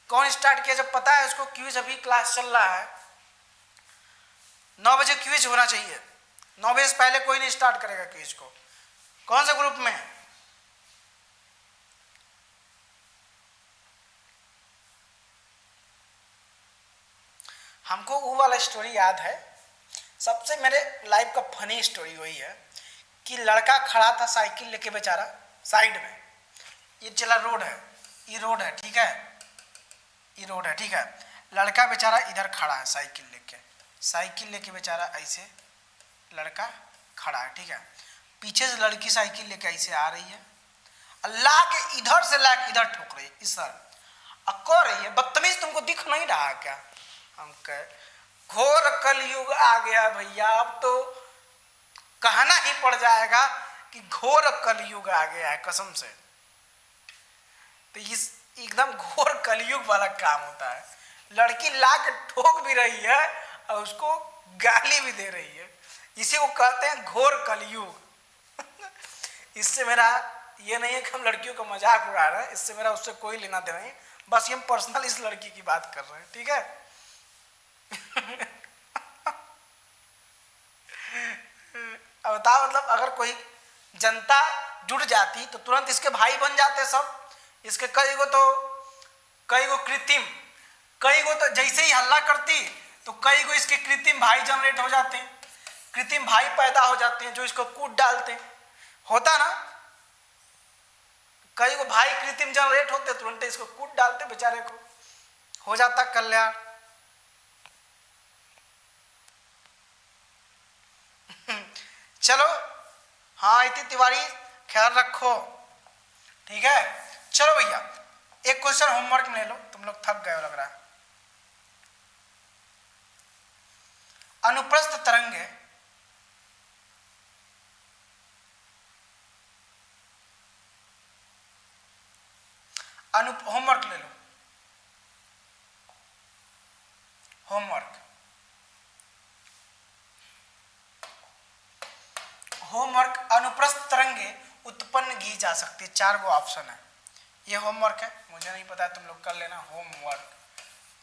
S1: कौन स्टार्ट किया, जब पता है उसको क्विज अभी क्लास चल रहा है। 9 बजे क्विज होना चाहिए, 9 बजे से पहले कोई नहीं स्टार्ट करेगा क्विज को। कौन से ग्रुप में, हमको वो वाला स्टोरी याद है, सबसे मेरे लाइफ का फनी स्टोरी वही है कि लड़का खड़ा था साइकिल लेके बेचारा साइड में, ये चला रोड है, ये रोड है, ठीक है, ये रोड है, ठीक है। लड़का बेचारा इधर खड़ा है साइकिल लेके बेचारा ऐसे लड़का खड़ा है, ठीक है। पीछे से लड़की साइकिल लेके ऐसे आ रही है, अल्लाह के इधर से लाके इधर ठोक रही है, इस कह रही है बदतमीज तुमको दिख नहीं रहा क्या। हम कह घोर कलयुग आ गया भैया, अब तो कहना ही पड़ जाएगा कि घोर कलयुग आ गया है कसम से। तो इस एकदम घोर कलयुग वाला काम होता है, लड़की ला के ठोक भी रही है और उसको गाली भी दे रही है, इसी को कहते हैं घोर कलयुग। इससे मेरा ये नहीं है कि हम लड़कियों का मजाक उड़ा रहे हैं, इससे मेरा उससे कोई लेना देना नहीं, बस ये हम पर्सनल इस लड़की की बात कर रहे हैं, ठीक है।
S2: अब बताओ, मतलब अगर कोई जनता जुट जाती तो तुरंत इसके भाई बन जाते सब। इसके कई गो कृत्रिम, कई गो तो जैसे ही हल्ला करती तो कई गो इसके कृत्रिम भाई जनरेट हो जाते हैं, कृत्रिम भाई पैदा हो जाते हैं जो इसको कूट डालते हैं। होता ना, कई गो भाई कृत्रिम जनरेट होते, तुरंत इसको कूट डालते, बेचारे को हो जाता कल्याण। चलो, हाँ इति तिवारी ख्याल रखो, ठीक है। चलो भैया, एक क्वेश्चन होमवर्क में ले लो, तुम लोग थक गए हो लग रहा है। अनुप्रस्थ तरंग है, होमवर्क ले लो, होमवर्क अनुप्रस्थ तरंगे उत्पन्न की जा सकती है। 4 गो ऑप्शन है, ये होमवर्क है, मुझे नहीं पता, तुम लोग कर लेना होमवर्क।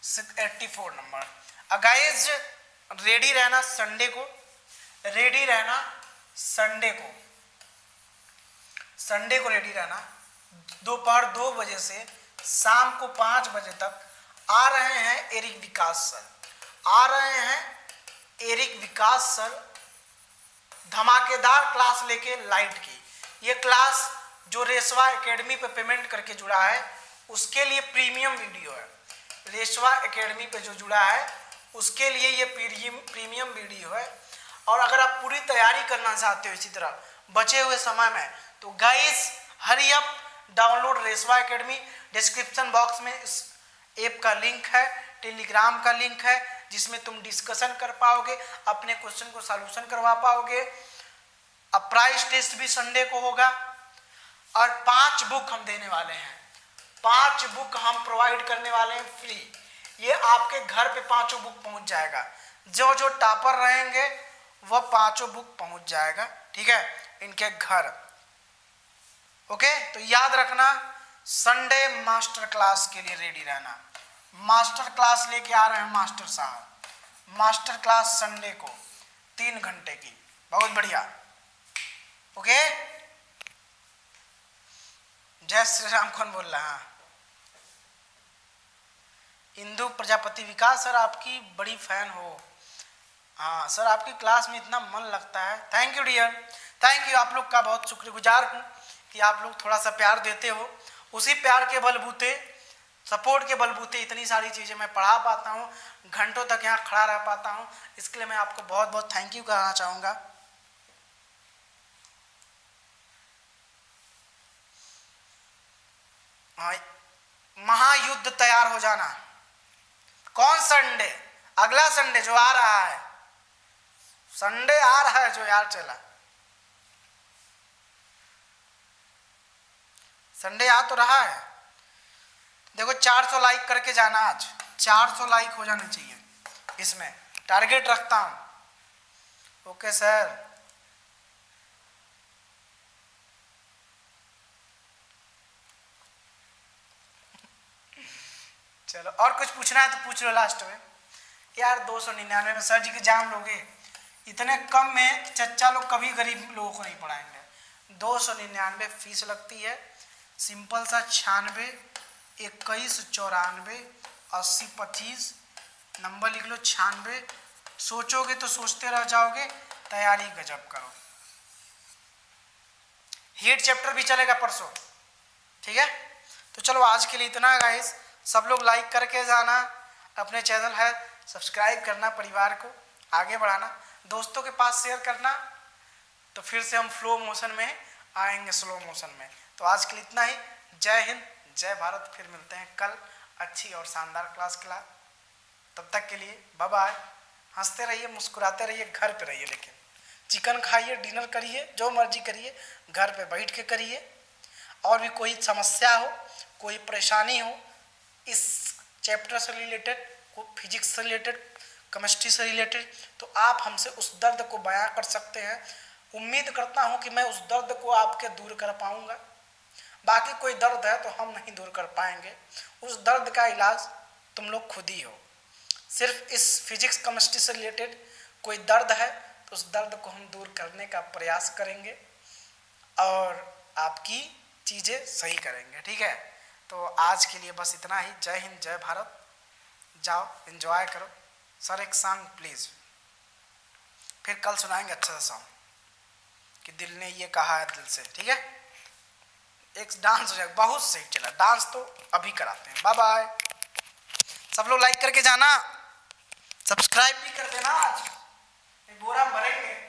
S2: 84 नंबर। गाइस रेडी रहना संडे को, रेडी रहना संडे को रेडी रहना। दोपहर 2 बजे से शाम को 5 बजे तक आ रहे हैं एरिक विकास सर, धमाकेदार क्लास लेके लाइट की। ये क्लास जो रेशवा एकेडमी पे पेमेंट करके जुड़ा है उसके लिए प्रीमियम वीडियो है। रेशवा एकेडमी पे जो जुड़ा है उसके लिए ये प्रीमियम वीडियो है। और अगर आप पूरी तैयारी करना चाहते हो इसी तरह बचे हुए समय में, तो guys hurry up, download रेशवा academy. Description box में इस ऐप का लिंक है, टेलीग्राम का लिंक है, जिसमें तुम डिस्कशन कर पाओगे, अपने क्वेश्चन को सॉल्यूशन करवा पाओगे। अब प्राइस टेस्ट भी संडे को होगा और 5 बुक हम देने वाले हैं, 5 बुक हम प्रोवाइड करने वाले हैं फ्री। ये आपके घर पे 5 बुक पहुंच जाएगा, जो टॉपर रहेंगे वह 5 बुक पहुंच जाएगा, ठीक है, इनके घर। ओके, तो याद रखना संडे मास्टर क्लास के लिए रेडी रहना। मास्टर क्लास लेके आ रहे हैं मास्टर साहब, मास्टर क्लास संडे को 3 घंटे की, बहुत बढ़िया। ओके, जय श्री राम। कौन बोल रहा है? इंदु प्रजापति। विकास सर आपकी बड़ी फैन हो। हाँ सर, आपकी क्लास में इतना मन लगता है। Thank you dear, thank you, आप लोग का बहुत शुक्रगुजार हूँ कि आप लोग थोड़ा सा प्यार देते हो। उसी प्यार के बलबूते, सपोर्ट के बलबूते इतनी सारी चीज़ें मैं पढ़ा पाता हूँ, घंटों तक यहाँ खड़ा रह पाता हूँ। इसके लिए मैं आपको बहुत बहुत थैंक यू कहना चाहूँगा। हाँ, महायुद्ध तैयार हो जाना। कौन संडे? अगला संडे जो आ रहा है, संडे आ रहा है जो यार चला, संडे आ तो रहा है। देखो 400 लाइक करके जाना, आज 400 लाइक हो जाने चाहिए, इसमें टारगेट रखता हूं। ओके सर, चलो और कुछ पूछना है तो पूछ लो लास्ट में। यार 299 में सर जी के जाम लोगे, इतने कम में चच्चा लोग कभी गरीब लोगों को नहीं पढ़ाएंगे। 299 फीस लगती है, सिंपल सा 96 21 94 80 25 नंबर लिख लो। 96, सोचोगे तो सोचते रह जाओगे, तैयारी गजब करो। हीट चैप्टर भी चलेगा परसों, ठीक है। तो चलो आज के लिए इतना है गाइस, सब लोग लाइक करके जाना, अपने चैनल है सब्सक्राइब करना, परिवार को आगे बढ़ाना, दोस्तों के पास शेयर करना, तो फिर से हम फ्लो मोशन में आएंगे, स्लो मोशन में। तो आज के लिए इतना ही। जय हिंद, जय भारत। फिर मिलते हैं कल अच्छी और शानदार क्लास के लिए। तब तक के लिए बाय बाय। हंसते रहिए, मुस्कुराते रहिए, घर पे रहिए, लेकिन चिकन खाइए, डिनर करिए, जो मर्जी करिए, घर पे बैठ के करिए। और भी कोई समस्या हो, कोई परेशानी हो इस चैप्टर से रिलेटेड, फिजिक्स से रिलेटेड, केमिस्ट्री से रिलेटेड, तो आप हमसे उस दर्द को बयां कर सकते हैं। उम्मीद करता हूं कि मैं उस दर्द को आपके दूर कर पाऊंगा। बाकी कोई दर्द है तो हम नहीं दूर कर पाएंगे, उस दर्द का इलाज तुम लोग खुद ही हो। सिर्फ इस फिजिक्स केमिस्ट्री से रिलेटेड कोई दर्द है तो उस दर्द को हम दूर करने का प्रयास करेंगे और आपकी चीज़ें सही करेंगे, ठीक है। तो आज के लिए बस इतना ही। जय हिंद, जय भारत। जाओ एंजॉय करो। सर एक सॉन्ग प्लीज़, फिर कल सुनाएंगे अच्छा सा सॉन्ग कि दिल ने ये कहा है दिल से, ठीक है। एक डांस हो जाएगा, बहुत सही चला डांस, तो अभी कराते हैं। Bye bye. सब लोग लाइक करके जाना, सब्सक्राइब भी कर देना। आज एक बोरा भरेंगे।